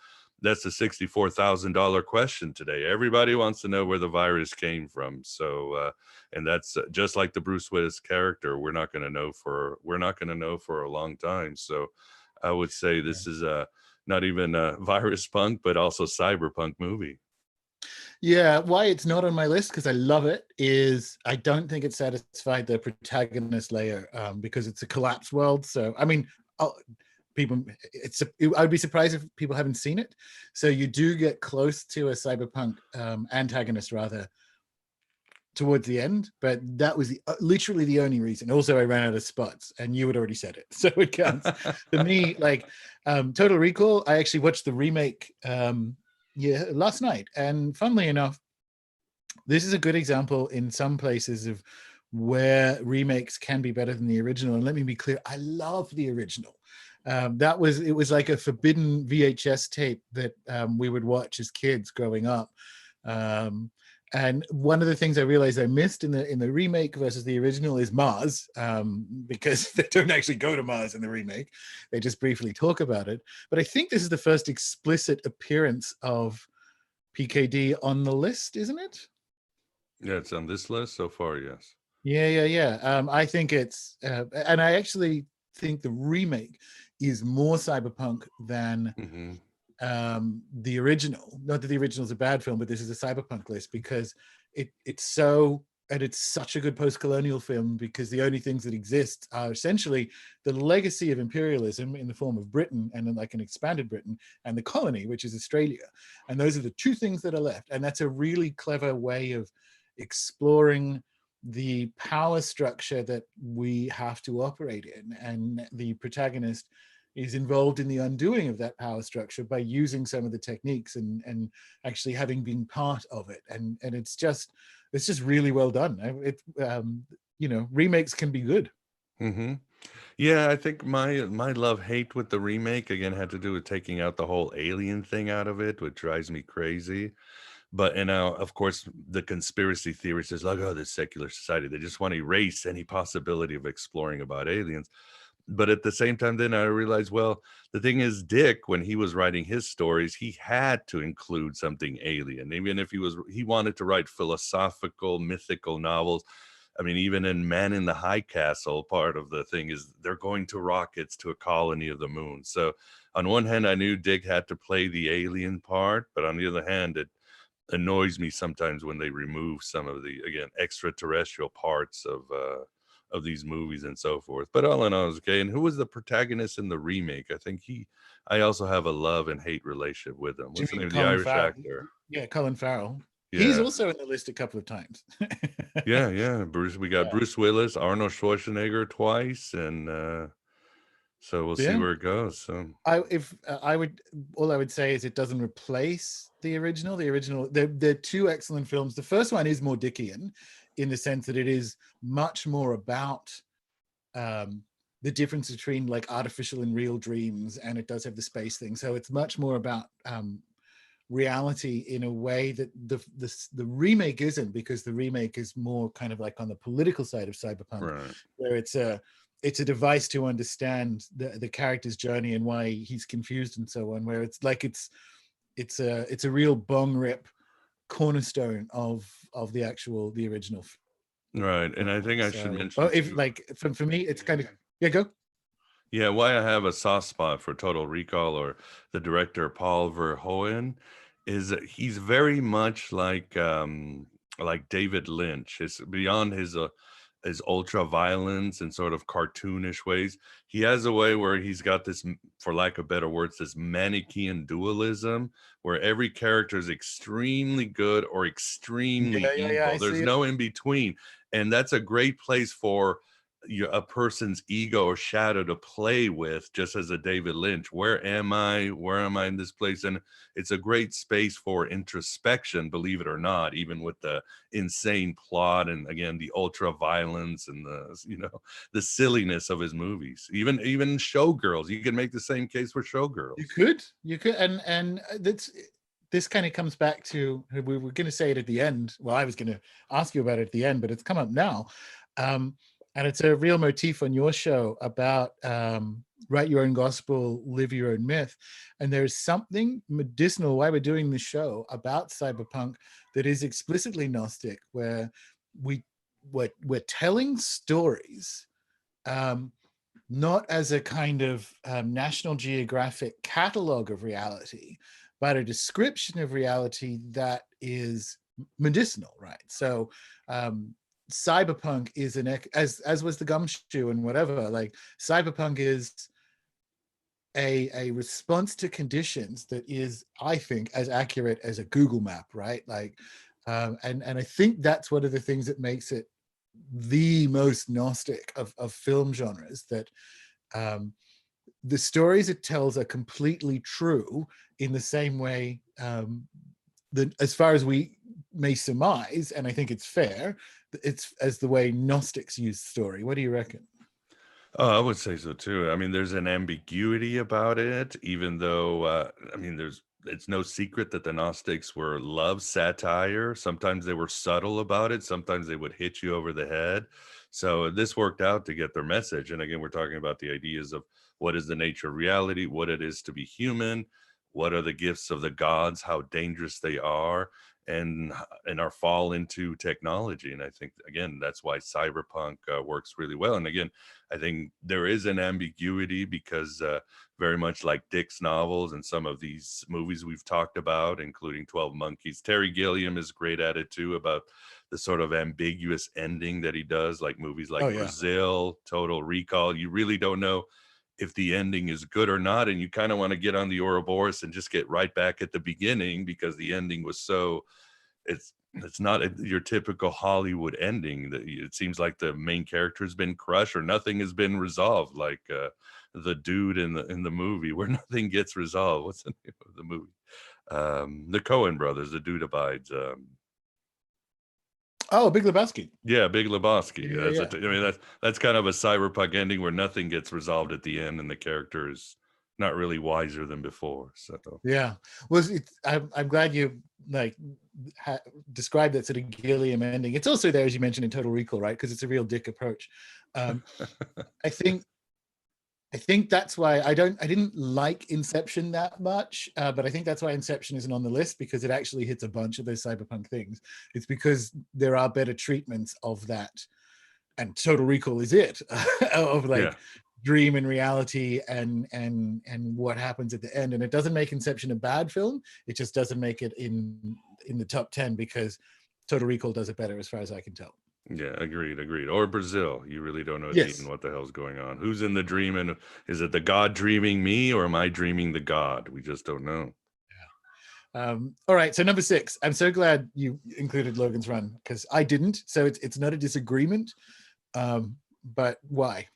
$64,000 question today. Everybody wants to know where the virus came from. So and that's just like the Bruce Willis character. We're not going to know for a long time. So I would say Yeah. this is not even a virus punk, but also cyberpunk movie. Yeah, why it's not on my list, because I love it, is I don't think it satisfied the protagonist layer, because it's a collapsed world. So I mean, people, I'd be surprised if people haven't seen it. So you do get close to a cyberpunk antagonist rather towards the end, but that was literally the only reason. Also, I ran out of spots, and you had already said it, so it counts. For me, like Total Recall, I actually watched the remake last night, and funnily enough, this is a good example in some places of where remakes can be better than the original. And let me be clear, I love the original. It was like a forbidden VHS tape that we would watch as kids growing up. And one of the things I realized I missed in the remake versus the original is Mars, because they don't actually go to Mars in the remake; they just briefly talk about it. But I think this is the first explicit appearance of PKD on the list, isn't it? Yeah, it's on this list so far. Yes. Yeah. I think it's, and I actually think the remake is more cyberpunk than Hmm. the original. Not that the original is a bad film, but this is a cyberpunk list because it's such a good post-colonial film, because the only things that exist are essentially the legacy of imperialism in the form of Britain, and then like an expanded Britain, and the colony, which is Australia. And those are the two things that are left. And that's a really clever way of exploring the power structure that we have to operate in. And the protagonist is involved in the undoing of that power structure by using some of the techniques and actually having been part of it. And it's just really well done. Remakes can be good. Hmm. Yeah, I think my love hate with the remake again had to do with taking out the whole alien thing out of it, which drives me crazy. But and now, of course, the conspiracy theorist is like, oh, this secular society, they just want to erase any possibility of exploring about aliens. But at the same time, then I realized, well, the thing is, Dick, when he was writing his stories, he had to include something alien, even if he wanted to write philosophical, mythical novels. I mean, even in Man in the High Castle, part of the thing is they're going to rockets to a colony of the moon. So on one hand, I knew Dick had to play the alien part, but on the other hand, it annoys me sometimes when they remove some of the, again, extraterrestrial parts of these movies and so forth. But all in all, it was okay. And who was the protagonist in the remake? I think I also have a love and hate relationship with him. Do you What's the mean name of the Colin Irish Farrell? actor? Yeah, Colin Farrell. He's Yeah. also in the list a couple of times. Yeah, yeah. We got Yeah. Bruce Willis, Arnold Schwarzenegger twice, and so we'll see Yeah. where it goes. So I would, all I would say is it doesn't replace the original. The original, they're two excellent films. The first one is more Dickian in the sense that it is much more about um, the difference between like artificial and real dreams, and it does have the space thing. So it's much more about reality in a way that the remake isn't, because the remake is more kind of like on the political side of cyberpunk, right. where it's a device to understand the character's journey and why he's confused and so on, where it's like it's a real bong rip cornerstone of the original Right. And I film. think I should So mention if too. like for me it's kind of, yeah, go. Yeah, why I have a soft spot for Total Recall or the director Paul Verhoeven is that he's very much like David Lynch. It's beyond his ultra violence and sort of cartoonish ways. He has a way where he's got this, for lack of better words, this Manichaean dualism where every character is extremely good or extremely Yeah, I evil. There's see it. no in between. And that's a great place for a person's ego or shadow to play with, just as a David Lynch. Where am I in this place? And it's a great space for introspection, believe it or not, even with the insane plot and again the ultra violence and the silliness of his movies. Even Showgirls, you can make the same case for Showgirls. You could, and that's, this kind of comes back to, we were going to say it at the end. Well, I was going to ask you about it at the end, but it's come up now. And it's a real motif on your show about write your own gospel, live your own myth. And there's something medicinal why we're doing this show about cyberpunk that is explicitly Gnostic, where we're telling stories, not as a kind of National Geographic catalog of reality, but a description of reality that is medicinal, right? So cyberpunk is as was the gumshoe and whatever, like cyberpunk is a response to conditions that is, I think, as accurate as a Google map, right? Like and I think that's one of the things that makes it the most Gnostic of film genres, that the stories it tells are completely true in the same way that, as far as we may surmise, and I think it's fair, it's as the way Gnostics use story. What do you reckon? Oh, I would say so too. I mean, there's an ambiguity about it, even though I mean, it's no secret that the Gnostics were love satire. Sometimes they were subtle about it. Sometimes they would hit you over the head. So this worked out to get their message. And again, we're talking about the ideas of what is the nature of reality, what it is to be human, what are the gifts of the gods, how dangerous they are, and our fall into technology. And I think again, that's why cyberpunk works really well. And again, I think there is an ambiguity because very much like Dick's novels and some of these movies we've talked about, including 12 Monkeys, Terry Gilliam is great at it too, about the sort of ambiguous ending that he does, like movies Oh like yeah. Brazil, Total Recall. You really don't know if the ending is good or not. And you kind of want to get on the Ouroboros and just get right back at the beginning because the ending was so, it's not your typical Hollywood ending. That it seems like the main character has been crushed or nothing has been resolved, like the dude in the movie where nothing gets resolved. What's the name of the movie? The Coen brothers, The Dude Abides. Oh, Big Lebowski. Yeah, Big Lebowski. Yeah, yeah. I mean, that's kind of a cyberpunk ending where nothing gets resolved at the end, and the character is not really wiser than before. So Yeah. Was it? I'm glad you like described that sort of Gilliam ending. It's also there, as you mentioned, in Total Recall, right? Because it's a real dick approach. Um, I think I think that's why I didn't like Inception that much, but I think that's why Inception isn't on the list, because it actually hits a bunch of those cyberpunk things. It's because there are better treatments of that, and Total Recall is it of yeah, like dream and reality and what happens at the end. And it doesn't make Inception a bad film. It just doesn't make it in the top 10 because Total Recall does it better, as far as I can tell. yeah, agreed. Or Brazil, you really don't know at the end Yes. what the hell's going on. Who's in the dream, and is it the god dreaming me, or am I dreaming the god? We just don't know. All right, so number 6. I'm so glad you included Logan's Run, because I didn't. So it's not a disagreement, but why?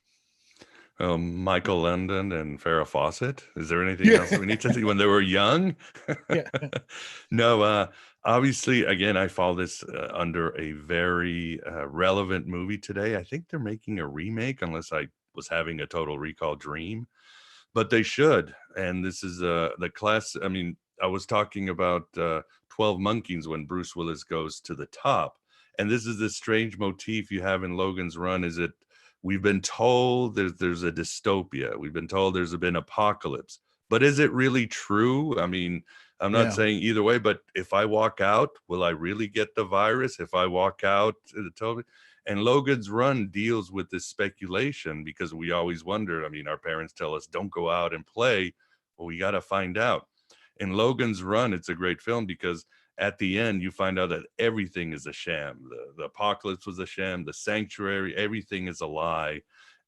Michael London and Farrah Fawcett. Is there anything Yeah, else that we need to see when they were young? yeah, No, obviously, again, I follow this under a very relevant movie today. I think they're making a remake, unless I was having a total recall dream, but they should. And this is the class. I mean, I was talking about 12 Monkeys when Bruce Willis goes to the top. And this is this strange motif you have in Logan's Run, is it we've been told there's a dystopia. We've been told there's been apocalypse. But is it really true? I mean, I'm not yeah, saying either way, but if I walk out, will I really get the virus? If I walk out, and Logan's Run deals with this speculation, because we always wonder. I mean, our parents tell us don't go out and play. Well, we got to find out. In Logan's Run, it's a great film because at the end you find out that everything is a sham. The apocalypse was a sham. The sanctuary, everything is a lie.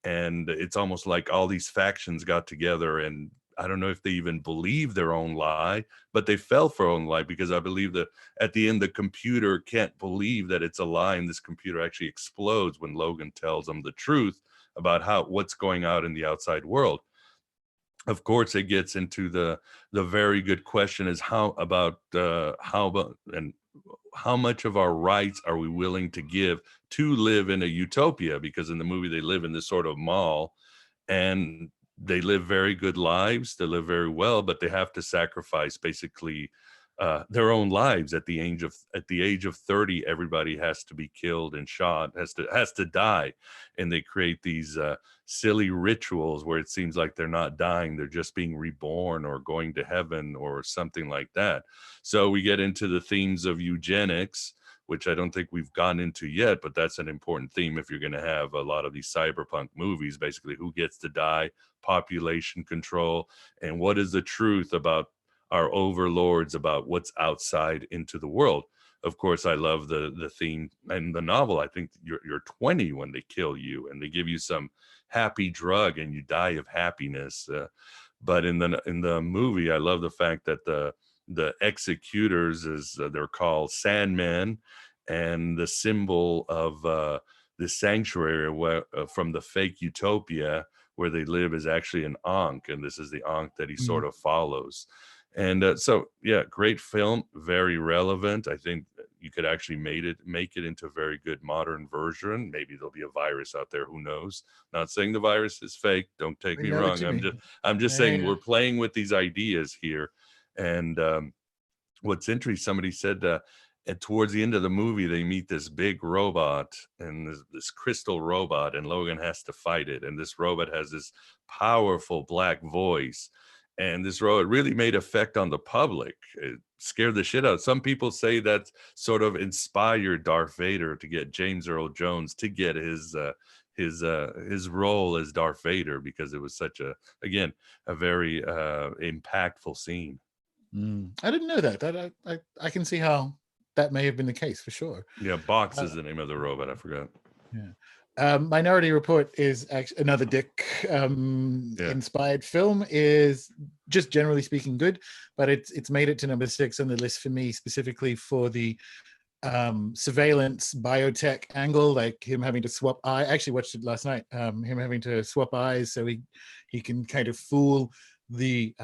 And it's almost like all these factions got together, and I don't know if they even believe their own lie, but they fell for their own lie, because I believe that at the end the computer can't believe that it's a lie, and this computer actually explodes when Logan tells them the truth about what's going on in the outside world. Of course, it gets into the very good question is how about and how much of our rights are we willing to give to live in a utopia? Because in the movie they live in this sort of mall, and they live very good lives, they live very well, but they have to sacrifice basically their own lives. At the age of 30, everybody has to be killed and shot, has to die, and they create these silly rituals where it seems like they're not dying, they're just being reborn or going to heaven or something like that. So we get into the themes of eugenics, which I don't think we've gotten into yet, but that's an important theme if you're going to have a lot of these cyberpunk movies. Basically, who gets to die, population control, and what is the truth about our overlords, about what's outside into the world. Of course, I love the theme and the novel. I think you're 20 when they kill you, and they give you some happy drug, and you die of happiness. But in the movie, I love the fact that the executors, is they're called Sandmen, and the symbol of the sanctuary from the fake utopia where they live is actually an Ankh, and this is the Ankh that he mm, sort of follows. And so, yeah, great film, very relevant. I think you could actually make it into a very good modern version. Maybe there'll be a virus out there. Who knows? Not saying the virus is fake. Don't take I me know what wrong. you mean. I'm just saying Yeah, we're playing with these ideas here. And what's interesting, somebody said and towards the end of the movie, they meet this big robot, and this crystal robot, and Logan has to fight it. And this robot has this powerful black voice. And this robot really made effect on the public. It scared the shit out. Some people say that sort of inspired Darth Vader to get James Earl Jones to get his role as Darth Vader, because it was such a very impactful scene. I didn't know that. I can see how that may have been the case for sure. Yeah, Box Uh, is the name of the robot. I forgot. yeah. Minority Report is actually another Dick Yeah. inspired film. Is just generally speaking good, but it's made it to number 6 on the list for me, specifically for the surveillance biotech angle, like him having to swap eye. I actually watched it last night. Him having to swap eyes so he can kind of fool the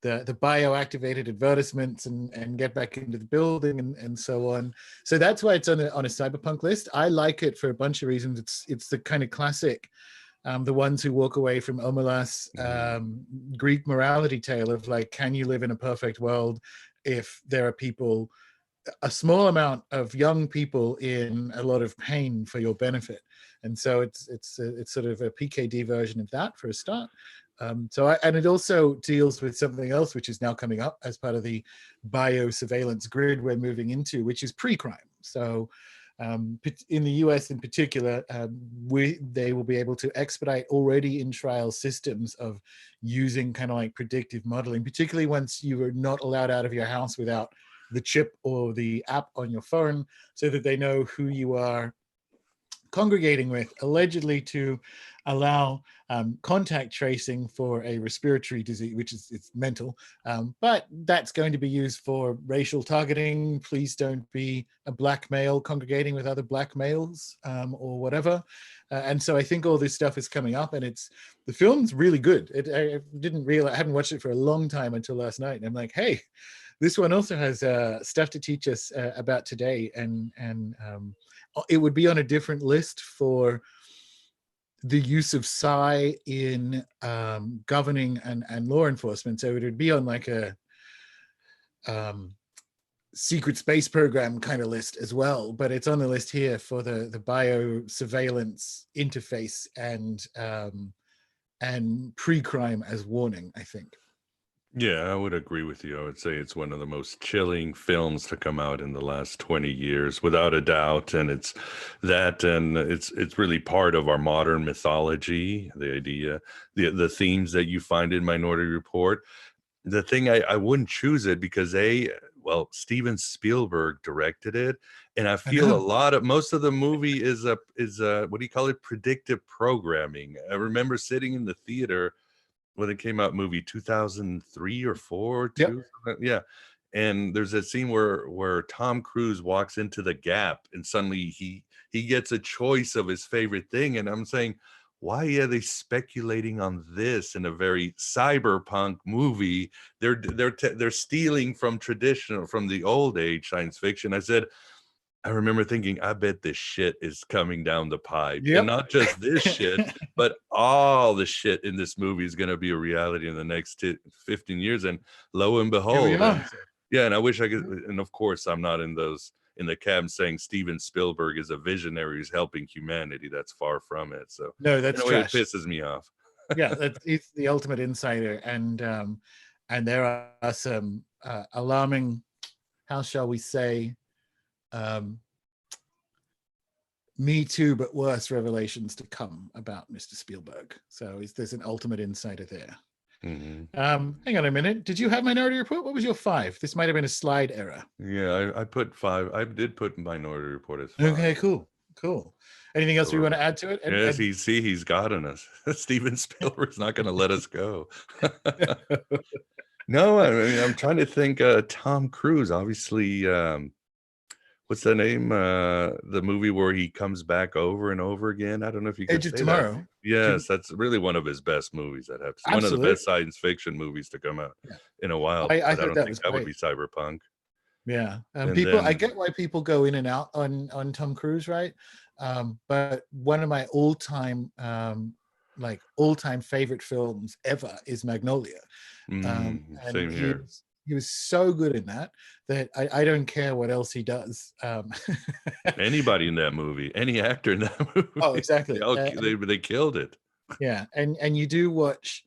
the bioactivated advertisements and get back into the building and so on. So that's why it's on a cyberpunk list. I like it for a bunch of reasons. It's the kind of classic, the ones who walk away from Omelas Greek morality tale of like, can you live in a perfect world if there are people, a small amount of young people in a lot of pain for your benefit? And so it's sort of a PKD version of that for a start. And it also deals with something else which is now coming up as part of the biosurveillance grid we're moving into, which is pre-crime. So in the US in particular, they will be able to expedite already in trial systems of using kind of like predictive modeling, particularly once you are not allowed out of your house without the chip or the app on your phone, so that they know who you are congregating with, allegedly to allow contact tracing for a respiratory disease, which is it's mental, but that's going to be used for racial targeting. Please don't be a black male congregating with other black males or whatever. And so I think all this stuff is coming up, and the film's really good. I didn't realize, I hadn't watched it for a long time until last night, and I'm like, hey, this one also has stuff to teach us about today, and it would be on a different list for the use of psi in governing and law enforcement. So it would be on like a secret space program kind of list as well, but it's on the list here for the biosurveillance interface and pre-crime as warning, I think. Yeah, I would agree with you. I would say it's one of the most chilling films to come out in the last 20 years, without a doubt. And it's that, and it's really part of our modern mythology, the idea, the themes that you find in Minority Report. The thing I wouldn't choose it because Steven Spielberg directed it, and I feel most of the movie is what do you call it? Predictive programming. I remember sitting in the theater when it came out, movie 2003 or 4, Yep. yeah. And there's a scene where Tom Cruise walks into the Gap, and suddenly he gets a choice of his favorite thing, and I'm saying, why are they speculating on this in a very cyberpunk movie? They're stealing from the old age science fiction. I remember thinking, I bet this shit is coming down the pipe. Yep. And not just this shit, but all the shit in this movie is going to be a reality in the next 15 years. And lo and behold, and I wish I could. And of course, I'm not in the camp saying Steven Spielberg is a visionary who's helping humanity. That's far from it. So no, that's trash. It pisses me off. Yeah, he's the ultimate insider. And there are some alarming, how shall we say, Me Too, but worse revelations to come about Mr. Spielberg. So there's an ultimate insider there. Mm-hmm. Hang on a minute. Did you have Minority Report? What was your 5? This might have been a slide error. Yeah, I put 5. I did put Minority Report as 5. Okay, cool. Anything else we want to add to it? Yes, he's gotten us. Steven Spielberg's not going to let us go. No, I mean, I'm trying to think. Tom Cruise, obviously. What's the name? The movie where he comes back over and over again. I don't know if you could Edge of say Tomorrow. That. Yes, that's really one of his best movies. I'd have to say. One of the best science fiction movies to come out in a while. I don't think that would be Cyberpunk. Yeah, I get why people go in and out on Tom Cruise, right? But one of my all-time favorite films ever is Magnolia. Same here. He was so good in that I don't care what else he does. Anybody in that movie, any actor in that movie. Oh, exactly. They killed it. Yeah, and you do watch.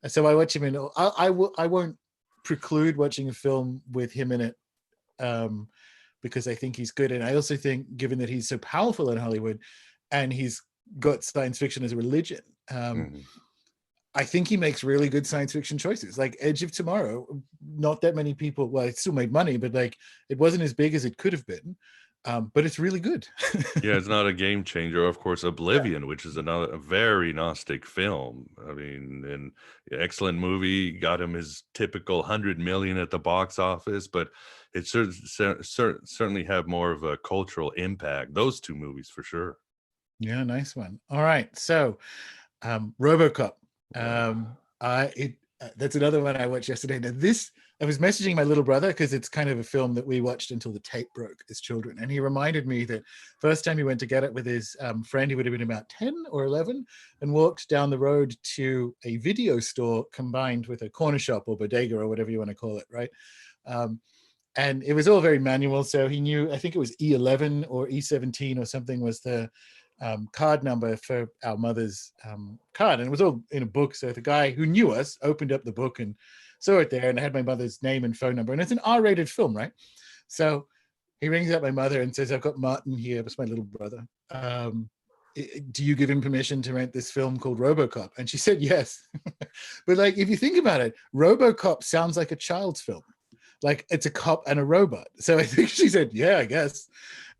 So I watch him in. I won't preclude watching a film with him in it, because I think he's good, and I also think, given that he's so powerful in Hollywood, and he's got science fiction as a religion. I think he makes really good science fiction choices. Like Edge of Tomorrow, not that many people, well, it still made money, but like it wasn't as big as it could have been. But it's really good. Yeah, it's not a game changer. Of course, Oblivion, which is a very Gnostic film. I mean, an excellent movie, got him his typical 100 million at the box office, but it certainly have more of a cultural impact. Those two movies for sure. Yeah, nice one. All right, so RoboCop. That's another one I watched yesterday. Now this, I was messaging my little brother because it's kind of a film that we watched until the tape broke as children, and he reminded me that first time he went to get it with his friend, he would have been about 10 or 11, and walked down the road to a video store combined with a corner shop or bodega or whatever you want to call it, right? Um, and it was all very manual, so he knew, I think it was E11 or E17 or something was the card number for our mother's card, and it was all in a book. So the guy who knew us opened up the book and saw it there, and it had my mother's name and phone number, and it's an R-rated film, right? So he rings up my mother and says, "I've got Martin here, it's my little brother. Do you give him permission to rent this film called RoboCop?" And she said yes. But like, if you think about it, RoboCop sounds like a child's film. Like, it's a cop and a robot. So I think she said, yeah, I guess.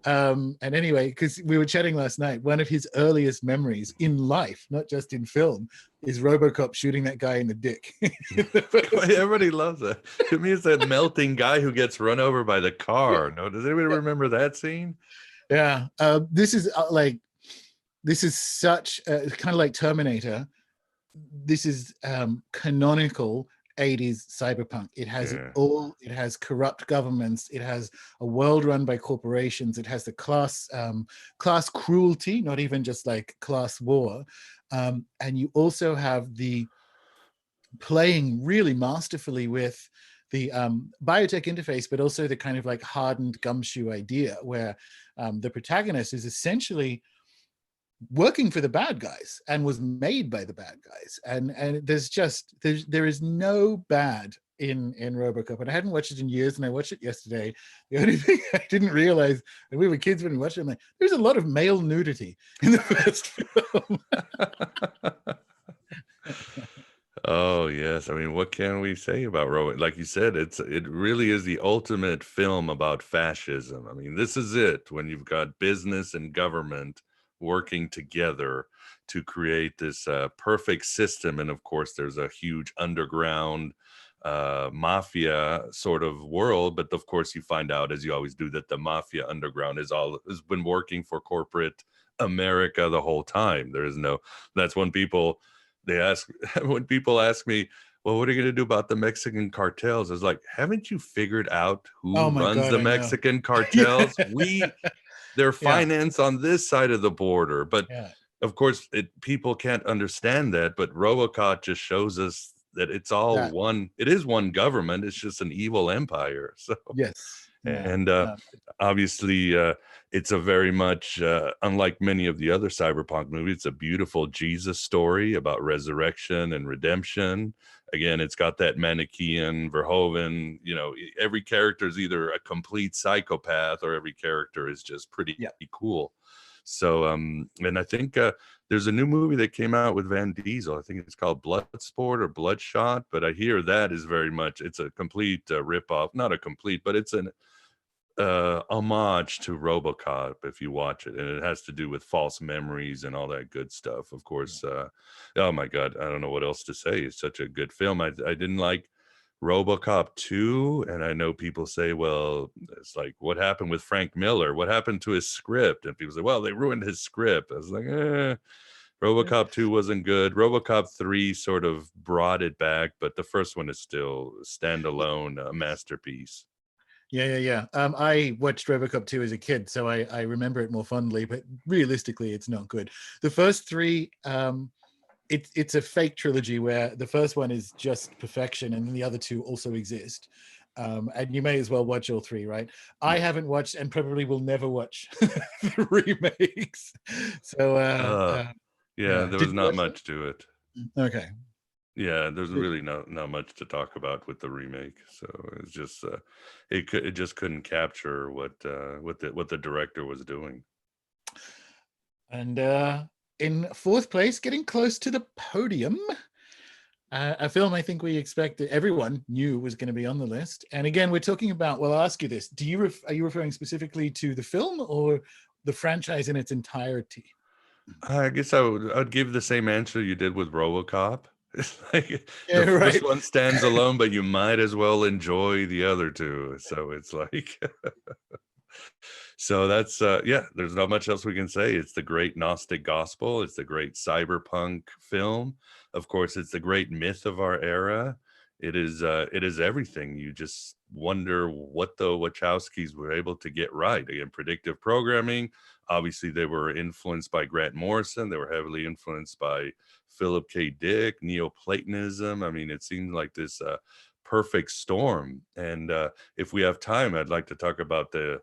And anyway, because we were chatting last night, one of his earliest memories in life, not just in film, is RoboCop shooting that guy in the dick. Everybody loves that. To me, it's that melting guy who gets run over by the car. No, does anybody remember that scene? Yeah. This is such kind of like Terminator. This is canonical 80s cyberpunk. It has it has corrupt governments, it has a world run by corporations, it has the class cruelty, not even just like class war, and you also have the playing really masterfully with the biotech interface, but also the kind of like hardened gumshoe idea where the protagonist is essentially working for the bad guys and was made by the bad guys, and there is no bad in RoboCop, and I hadn't watched it in years, and I watched it yesterday. The only thing I didn't realize, and we were kids when we watched it, I'm like, there's a lot of male nudity in the first film. Oh yes, I mean, what can we say about Rowan? Like you said, it really is the ultimate film about fascism. I mean, this is it, when you've got business and government working together to create this perfect system, and of course, there's a huge underground mafia sort of world. But of course, you find out, as you always do, that the mafia underground has been working for corporate America the whole time. There is no. That's when people. They ask when people ask me, well, what are you going to do about the Mexican cartels? It's like, haven't you figured out who runs God, the Mexican cartels? They're financed on this side of the border. But of course, people can't understand that. But RoboCop just shows us that it's all one. It is one government. It's just an evil empire. So yes. And obviously, it's a very much, unlike many of the other cyberpunk movies, it's a beautiful Jesus story about resurrection and redemption. Again, it's got that Manichaean, Verhoeven, every character is either a complete psychopath or every character is just pretty cool. So, and I think there's a new movie that came out with Van Diesel. I think it's called Bloodsport or Bloodshot, but I hear that is very much, it's a complete ripoff, not a complete, but it's an homage to RoboCop if you watch it, and it has to do with false memories and all that good stuff. Of course, oh my God, I don't know what else to say. It's such a good film. I didn't like RoboCop 2, and I know people say, well, it's like, what happened with Frank Miller? What happened to his script? And people say, well, they ruined his script. I was like, RoboCop 2 wasn't good. RoboCop 3 sort of brought it back, but the first one is still a standalone masterpiece. Yeah. I watched RoboCop 2 as a kid, so I remember it more fondly, but realistically, it's not good. The first three, it's a fake trilogy where the first one is just perfection, and then the other two also exist. And you may as well watch all three, right? I haven't watched, and probably will never watch the remakes. So, there was not much to it. Okay. Yeah, there's really not much to talk about with the remake. So it's just it just couldn't capture what the director was doing. And in fourth place, getting close to the podium, a film I think we expected, everyone knew was going to be on the list. And again, we're talking about, well, I'll ask you this: are you referring specifically to the film or the franchise in its entirety? I guess I'd give the same answer you did with RoboCop. It's like Yeah, the first right. one stands alone, but you might as well enjoy the other two. So it's like, so that's there's not much else we can say. It's the great Gnostic gospel. It's the great cyberpunk film. Of course, it's the great myth of our era. It is everything. You just wonder what the Wachowskis were able to get right. Again, predictive programming. Obviously, they were influenced by Grant Morrison. They were heavily influenced by Philip K. Dick, Neoplatonism. I mean, it seemed like this perfect storm. And if we have time, I'd like to talk about the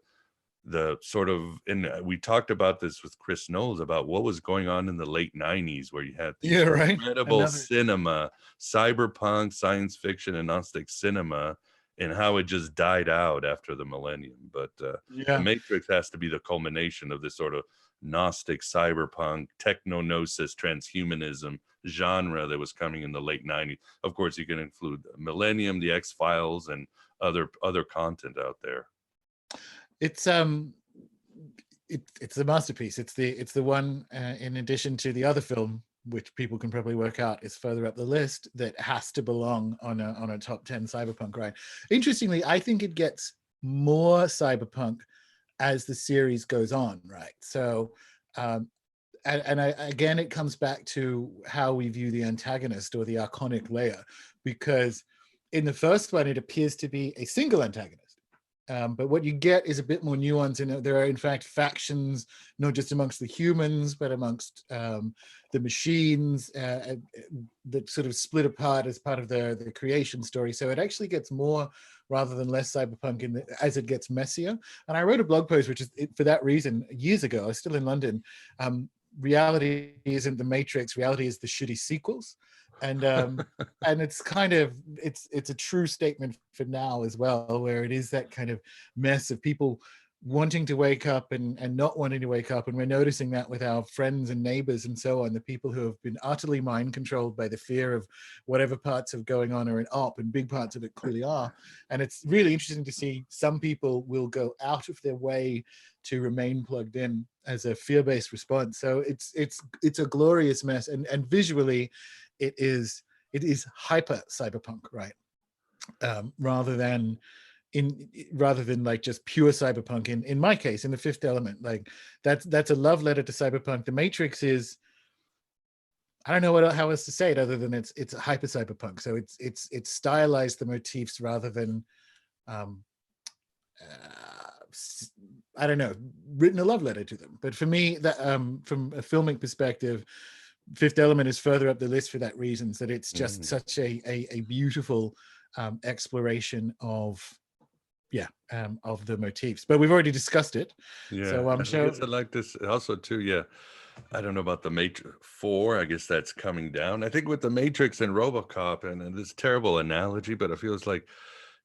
sort of, and we talked about this with Chris Knowles about what was going on in the late 90s, where you had Yeah, these right. incredible Another. cinema, cyberpunk, science fiction, and Gnostic cinema, and how it just died out after the millennium. But the Yeah. Matrix has to be the culmination of this sort of Gnostic, cyberpunk, techno-gnosis, transhumanism genre that was coming in the late 90s. Of course, you can include Millennium, the X-Files, and other content out there. It's it's a masterpiece. It's the one, in addition to the other film, which people can probably work out is further up the list, that has to belong on a top 10 cyberpunk ride. Interestingly, I think it gets more cyberpunk as the series goes on, right? So again, it comes back to how we view the antagonist or the archonic layer, because in the first one it appears to be a single antagonist. But what you get is a bit more nuance, and there are in fact factions, not just amongst the humans, but amongst the machines, that sort of split apart as part of the creation story. So it actually gets more rather than less cyberpunk as it gets messier. And I wrote a blog post, which is for that reason, years ago. I was still in London. Reality isn't the Matrix. Reality is the shitty sequels. And and it's kind of it's a true statement for now as well, where it is that kind of mess of people wanting to wake up and not wanting to wake up. And we're noticing that with our friends and neighbors and so on, the people who have been utterly mind controlled by the fear of whatever parts of going on are an op, and big parts of it clearly are. And it's really interesting to see some people will go out of their way to remain plugged in as a fear-based response. So it's a glorious mess, and visually it is hyper cyberpunk, right? Rather than like just pure cyberpunk. In my case, in The Fifth Element, like that's a love letter to cyberpunk. The Matrix is, I don't know how else to say it other than it's a hyper cyberpunk. So it's stylized the motifs rather than I don't know, written a love letter to them. But for me, that from a filmic perspective, Fifth Element is further up the list for that reason, that it's just such a beautiful exploration of the motifs. But we've already discussed it. Yeah, So I'm I sure. guess I like this also too. Yeah, I don't know about the Matrix 4. I guess that's coming down. I think with the Matrix and RoboCop, and this terrible analogy, but it feels like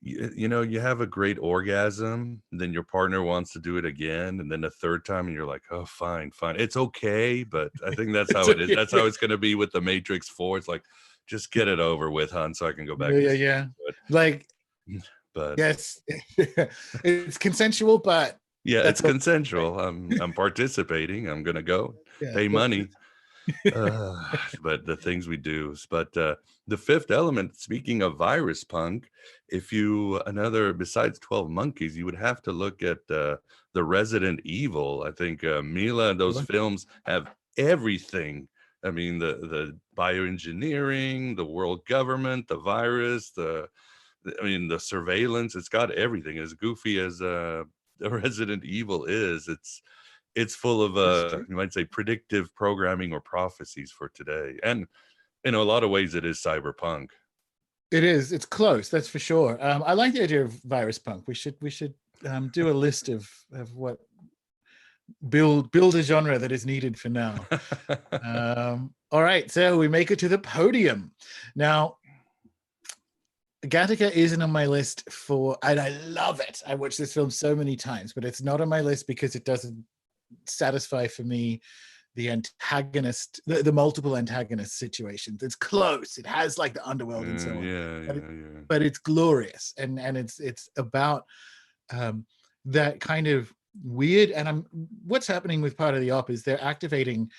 you know, you have a great orgasm, then your partner wants to do it again, and then a third time, and you're like, oh, fine, it's okay. But I think that's how it is. That's how it's going to be with the Matrix 4. It's like, just get it over with, hon, so I can go back. Yeah. Like, but yes, it's consensual, but yeah, it's consensual. I'm participating. I'm gonna go pay money. But the things we do. But the Fifth Element, speaking of virus punk, if you besides 12 Monkeys, you would have to look at the Resident Evil. I think Mila and those films have everything. I mean, the bioengineering, the world government, the virus, the surveillance. It's got everything. As goofy as the Resident Evil is, it's full of you might say predictive programming or prophecies for today. And in a lot of ways it is cyberpunk. It is. It's close, that's for sure. I like the idea of virus punk. We should do a list of what build a genre that is needed for now. All right, so we make it to the podium. Now, Gattaca isn't on my list and I love it. I watched this film so many times, but it's not on my list because it doesn't satisfy for me the antagonist, the multiple antagonist situations. It's close. It has like the underworld and so on. But it's glorious, and it's about that kind of weird. And what's happening with part of the op is they're activating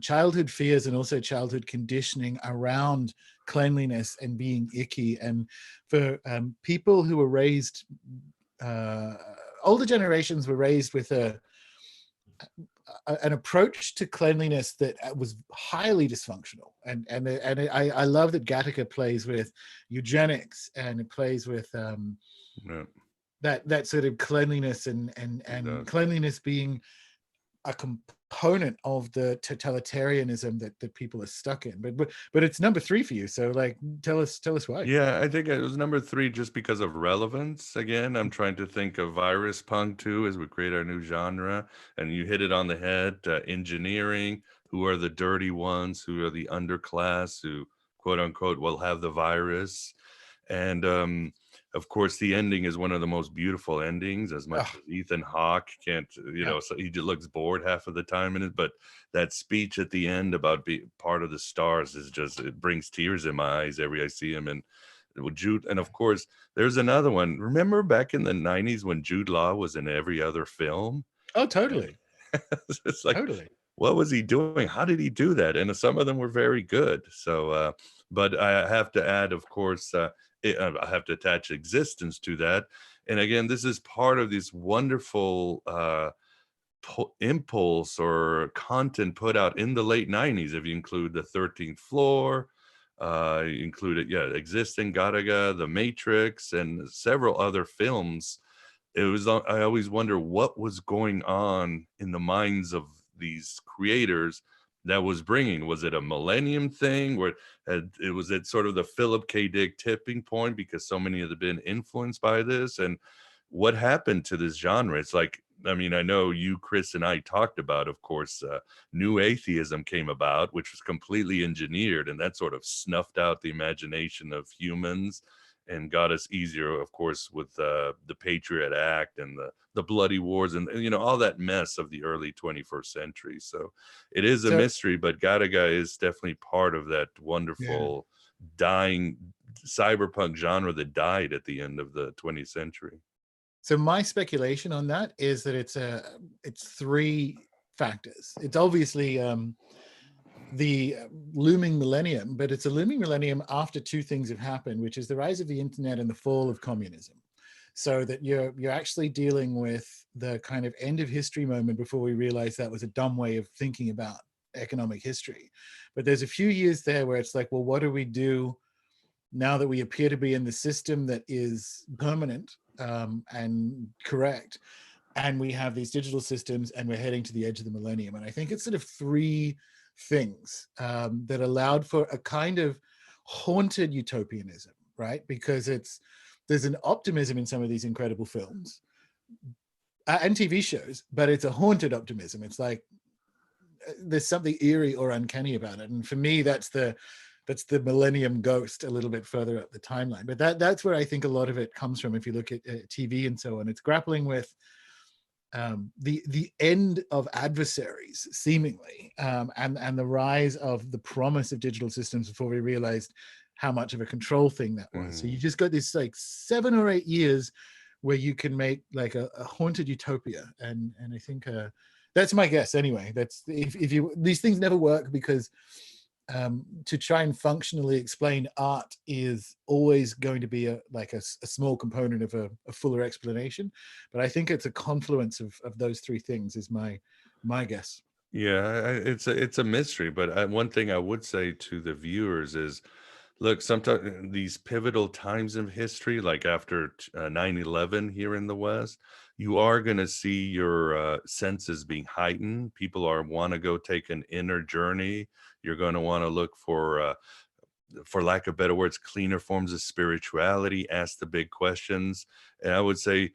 childhood fears and also childhood conditioning around cleanliness and being icky. And for people who were raised, older generations were raised with an approach to cleanliness that was highly dysfunctional, and I love that Gattaca plays with eugenics, and it plays with Yeah, that sort of cleanliness, and it does. cleanliness being a component of the totalitarianism that people are stuck in. But it's number 3 for you, so like tell us why. Yeah, I think it was number 3 just because of relevance. Again, I'm trying to think of virus punk too as we create our new genre, and you hit it on the head. Engineering, who are the dirty ones, who are the underclass, who quote unquote will have the virus, and of course the ending is one of the most beautiful endings. As much Oh, as Ethan Hawke can't, yeah. so he just looks bored half of the time in it, but that speech at the end about being part of the stars is just, it brings tears in my eyes every I see him. And with Jude, and of course there's another one. Remember back in the 90s when Jude Law was in every other film? Oh, And totally. it's like, Totally. what was he doing? How did he do that? And some of them were very good. So but I have to add, of course, I have to attach existence to that. And again, this is part of this wonderful impulse or content put out in the late 90s. If you include the 13th Floor, you include it, yeah, Existing, Gattaca, The Matrix, and several other films. It was, I always wonder what was going on in the minds of these creators that was bringing. Was it a millennium thing where it was at sort of the Philip K. Dick tipping point because so many have been influenced by this? And what happened to this genre? It's like, I mean, I know you, Chris, and I talked about, of course, new atheism came about, which was completely engineered, and that sort of snuffed out the imagination of humans and got us easier, of course, with the Patriot Act and the bloody wars and all that mess of the early 21st century. So it is a So mystery, but Gattaca is definitely part of that yeah. wonderful dying cyberpunk genre that died at the end of the 20th century. So my speculation on that is that it's 3 factors. It's obviously the looming millennium, but it's a looming millennium after 2 things have happened, which is the rise of the internet and the fall of communism. So that you're actually dealing with the kind of end of history moment before we realize that was a dumb way of thinking about economic history. But there's a few years there where it's like, well, what do we do now that we appear to be in the system that is permanent and correct, and we have these digital systems, and we're heading to the edge of the millennium? And I think it's sort of 3 things that allowed for a kind of haunted utopianism, right? Because there's an optimism in some of these incredible films and TV shows, but it's a haunted optimism. It's like there's something eerie or uncanny about it. And for me, that's the millennium ghost a little bit further up the timeline. But that's where I think a lot of it comes from. If you look at TV and so on, it's grappling with the end of adversaries, seemingly, and the rise of the promise of digital systems before we realized how much of a control thing that was. So you just got this like 7 or 8 years where you can make like a haunted utopia, and I think that's my guess anyway. That's if you, these things never work because to try and functionally explain art is always going to be a small component of a fuller explanation. But I think it's a confluence of those 3 things is my guess. Yeah, it's a mystery, but one thing I would say to the viewers is, look, sometimes these pivotal times of history, like after 9/11 here in the West, you are going to see your senses being heightened. People are want to go take an inner journey. You're going to want to look for lack of better words, cleaner forms of spirituality, ask the big questions. And I would say,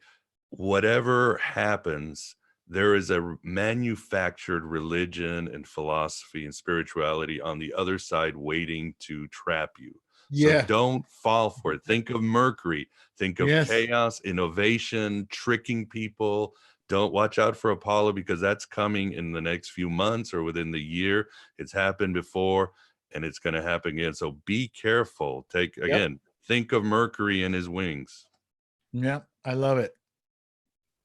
whatever happens, there is a manufactured religion and philosophy and spirituality on the other side waiting to trap you. So Yeah. don't fall for it. Think of Mercury, think of Yes. chaos, innovation, tricking people. Don't watch out for Apollo because that's coming in the next few months or within the year. It's happened before and it's going to happen again. So be careful. Yep. Think of Mercury and his wings. Yeah. I love it.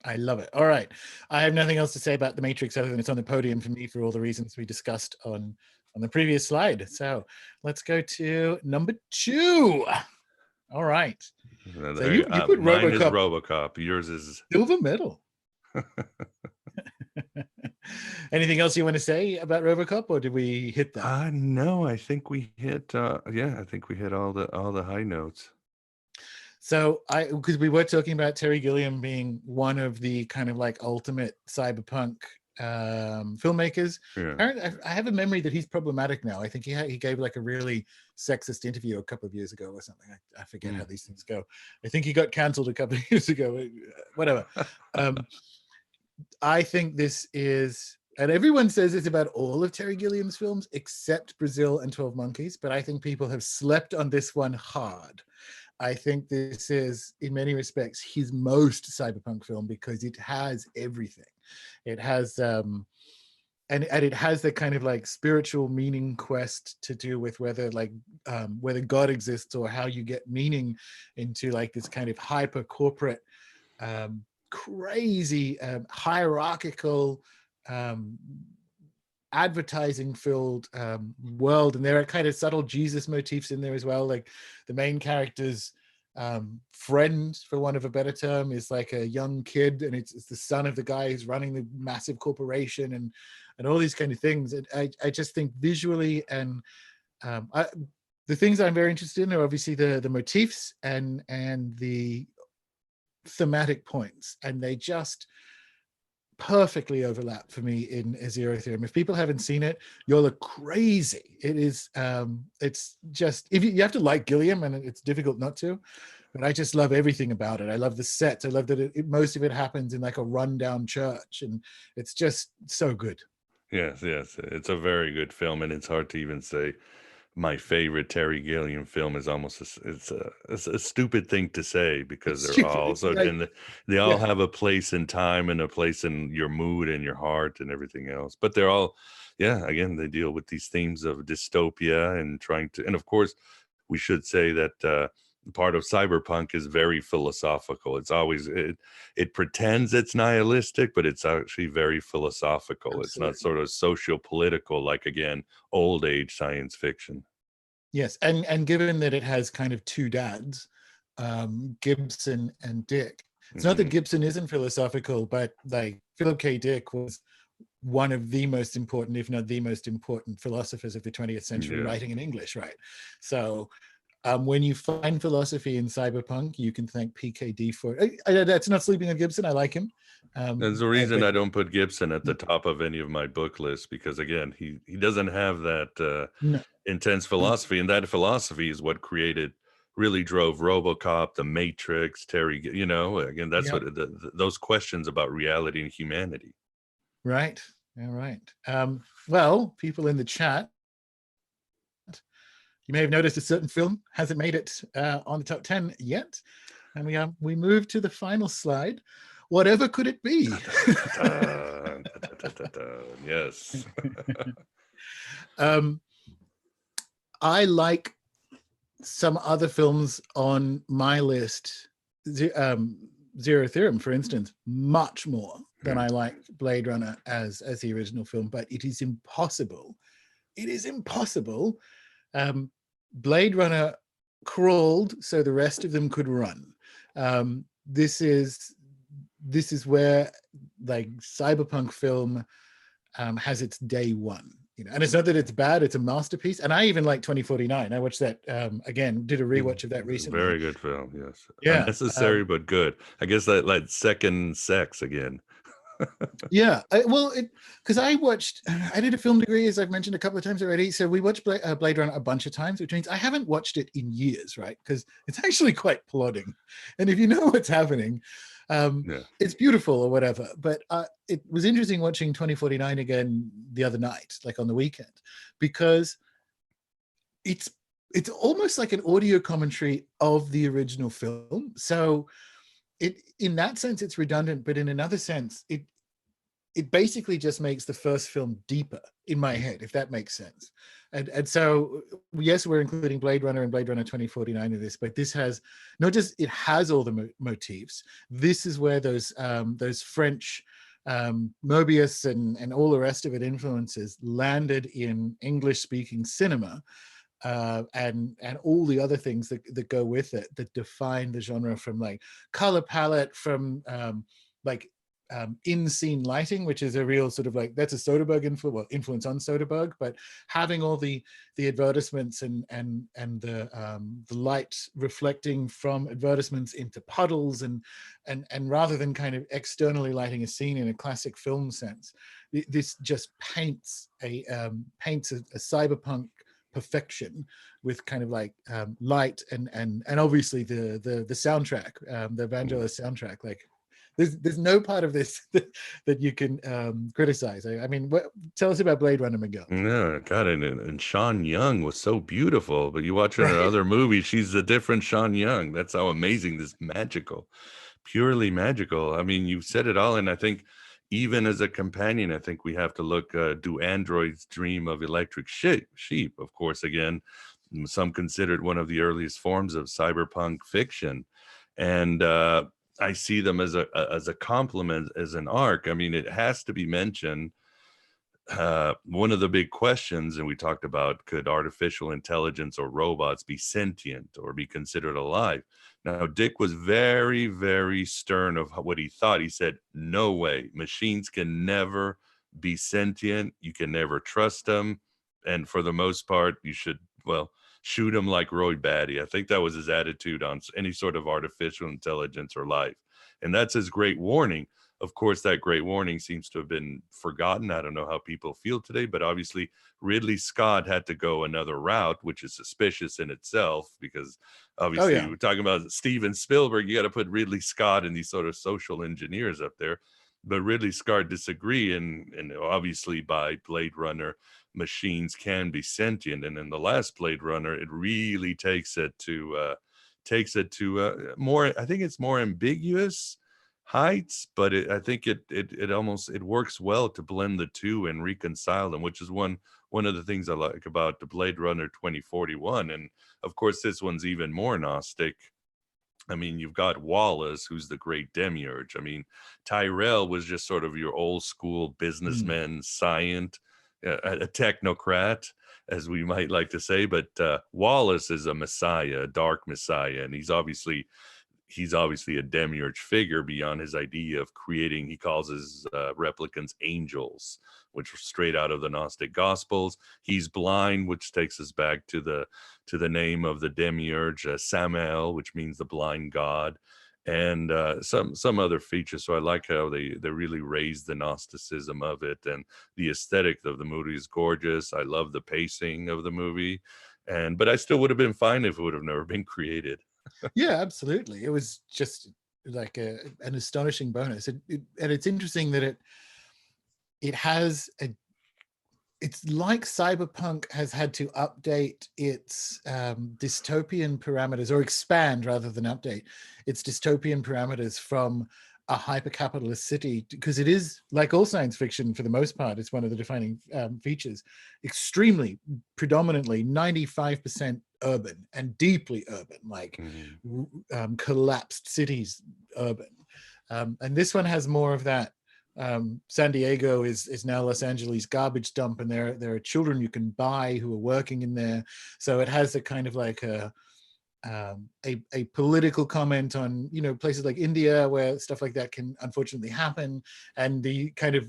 I love it. All right. I have nothing else to say about The Matrix other than it's on the podium for me for all the reasons we discussed on the previous slide. So let's go to number 2. All right. So you put Mine is RoboCop RoboCop. Yours is silver medal. Anything else you want to say about RoboCop, or did we hit that? No, I think we hit. Yeah, I think we hit all the high notes. So because we were talking about Terry Gilliam being one of the kind of like ultimate cyberpunk filmmakers. Yeah. I have a memory that he's problematic now. I think he gave like a really sexist interview a couple of years ago or something. I forget how these things go. I think he got cancelled a couple of years ago. Whatever. I think this is, and everyone says it's about all of Terry Gilliam's films except Brazil and 12 Monkeys, but I think people have slept on this one hard. I think this is, in many respects, his most cyberpunk film because it has everything. It has, and it has the kind of like spiritual meaning quest to do with whether God exists or how you get meaning into like this kind of hyper corporate, crazy hierarchical, advertising filled world. And there are kind of subtle Jesus motifs in there as well. Like the main character's friend, for want of a better term, is like a young kid, and it's the son of the guy who's running the massive corporation, and all these kind of things. And I just think visually and the things I'm very interested in are obviously the motifs and the thematic points, and they just perfectly overlap for me in A Zero Theorem. If people haven't seen it, you'll look crazy. It is it's just, if you have to like Gilliam, and it's difficult not to, but I just love everything about it. I love the sets. I love that most of it happens in like a rundown church, and it's just so good. Yes, it's a very good film, and it's hard to even say my favorite Terry Gilliam film is almost it's a stupid thing to say because It's they're stupid. all It's so, like, and they all yeah, have a place in time and a place in your mood and your heart and everything else. But they're all, yeah, again, they deal with these themes of dystopia and trying to, and of course, we should say that part of cyberpunk is very philosophical. It's always it pretends it's nihilistic, but it's actually very philosophical. It's not absolutely. sort of socio-political like, again, old age science fiction. Yes, and given that it has kind of two dads, Gibson and Dick. It's not that Mhm. Gibson isn't philosophical, but like Philip K. Dick was one of the most important, if not the most important, philosophers of the 20th century, Yeah. writing in English, right? So when you find philosophy in cyberpunk, you can thank PKD for it. That's not sleeping on Gibson. I like him. There's a reason But I don't put Gibson at the top of any of my book lists because, again, he doesn't have that no, intense philosophy, and that philosophy is what created, really drove RoboCop, The Matrix, you know, again, that's yeah, what those questions about reality and humanity. right. All right. Well, people in the chat, you may have noticed a certain film hasn't made it on the top 10 yet. And we move to the final slide. Whatever could it be? Yes. um, I like some other films on my list, Zero Theorem, for instance, much more than I like Blade Runner as the original film. But it is impossible. It is impossible. Blade Runner crawled so the rest of them could run. This is where like cyberpunk film has its day one, you know. And it's not that it's bad, it's a masterpiece. And I even like 2049. I watched that again, did a rewatch of that recently. Very good film, yes. Yeah. Unnecessary but good. I guess that like second sex again. Yeah, because I did a film degree, as I've mentioned a couple of times already. So we watched Blade Runner a bunch of times, which means I haven't watched it in years, right? Because it's actually quite plodding. And if you know what's happening, Yeah. it's beautiful or whatever. But it was interesting watching 2049 again the other night, like on the weekend, because it's almost like an audio commentary of the original film. So in that sense, it's redundant, but in another sense, it basically just makes the first film deeper in my head, if that makes sense. And so, yes, we're including Blade Runner and Blade Runner 2049 in this, but this has not just, it has all the motifs. This is where those French Mobius and all the rest of it influences landed in English-speaking cinema. And all the other things that go with it that define the genre, from like color palette, from like in-scene lighting, which is a real sort of like, that's a Soderbergh influence on Soderbergh, but having all the advertisements and the light reflecting from advertisements into puddles and rather than kind of externally lighting a scene in a classic film sense, this just paints a cyberpunk perfection with kind of like light and obviously the soundtrack, the Vangelis soundtrack. Like there's no part of this that you can criticize. I mean, tell us about Blade Runner, Miguel. Yeah, God, and Sean Young was so beautiful. But you watch her in Right. other movies, she's a different Sean Young. That's how amazing this magical, purely magical. I mean, you said it all, and I think even as a companion, I think we have to look. Do androids dream of electric sheep? Of course, again, some consider it one of the earliest forms of cyberpunk fiction, and I see them as a compliment, as an arc. I mean, it has to be mentioned. One of the big questions, and we talked about, could artificial intelligence or robots be sentient or be considered alive? Now, Dick was very, very stern of what he thought. He said, no way. Machines can never be sentient. You can never trust them. And for the most part, you should, well, shoot them like Roy Batty. I think that was his attitude on any sort of artificial intelligence or life. And that's his great warning. Of course, that great warning seems to have been forgotten. I don't know how people feel today, but obviously Ridley Scott had to go another route, which is suspicious in itself, because obviously we're talking about Steven Spielberg. You got to put Ridley Scott and these sort of social engineers up there. But Ridley Scott disagreed, and obviously by Blade Runner, machines can be sentient. And in the last Blade Runner, it really takes it to more, I think it's more ambiguous heights, but I think it almost, it works well to blend the two and reconcile them, which is one of the things I like about the Blade Runner 2041. And of course, this one's even more Gnostic. I mean, you've got Wallace, who's the great demiurge. I mean, Tyrell was just sort of your old school businessman, scient, a technocrat, as we might like to say. But Wallace is a messiah, a dark messiah, and he's obviously a demiurge figure beyond his idea of creating. He calls his replicants angels, which are straight out of the Gnostic Gospels. He's blind, which takes us back to the name of the demiurge, Samael, which means the blind god, and some other features. So I like how they really raised the Gnosticism of it, and the aesthetic of the movie is gorgeous. I love the pacing of the movie, but I still would have been fine if it would have never been created. Yeah, absolutely. It was just like an astonishing bonus. And it's interesting that it has it's like Cyberpunk has had to update its dystopian parameters, or expand rather than update its dystopian parameters from a hyper-capitalist city, because it is, like all science fiction for the most part, it's one of the defining features, extremely, predominantly 95% urban and deeply urban, like collapsed cities urban. And this one has more of that. San Diego is now Los Angeles garbage dump, and there are children you can buy who are working in there. So it has a kind of like a political comment on, you know, places like India where stuff like that can unfortunately happen, and the kind of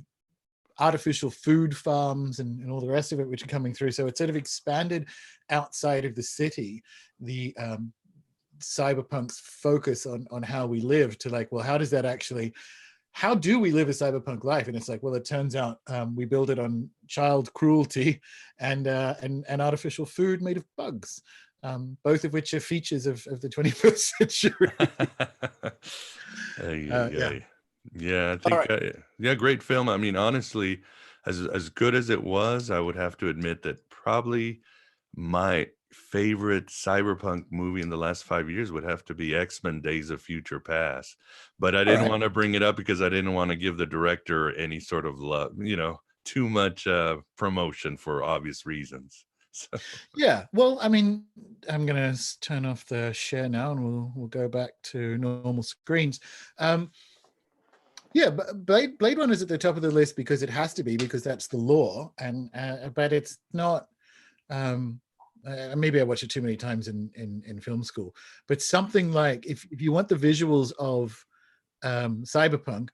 artificial food farms and all the rest of it which are coming through. So it's sort of expanded outside of the city the cyberpunk's focus on how we live to, like, well, how do we live a cyberpunk life? And it's like, well, it turns out we build it on child cruelty and artificial food made of bugs, both of which are features of the 21st century. Yeah, I think great film. I mean, honestly, as good as it was, I would have to admit that probably my favorite cyberpunk movie in the last 5 years would have to be X-Men Days of Future Past. But I didn't want to bring it up because I didn't want to give the director any sort of love, too much promotion for obvious reasons. So. Yeah, well, I mean, I'm going to turn off the share now, and we'll go back to normal screens. Yeah, but Blade Runner is at the top of the list because it has to be, because that's the law. And but it's not. Maybe I watched it too many times in film school. But something like, if you want the visuals of Cyberpunk,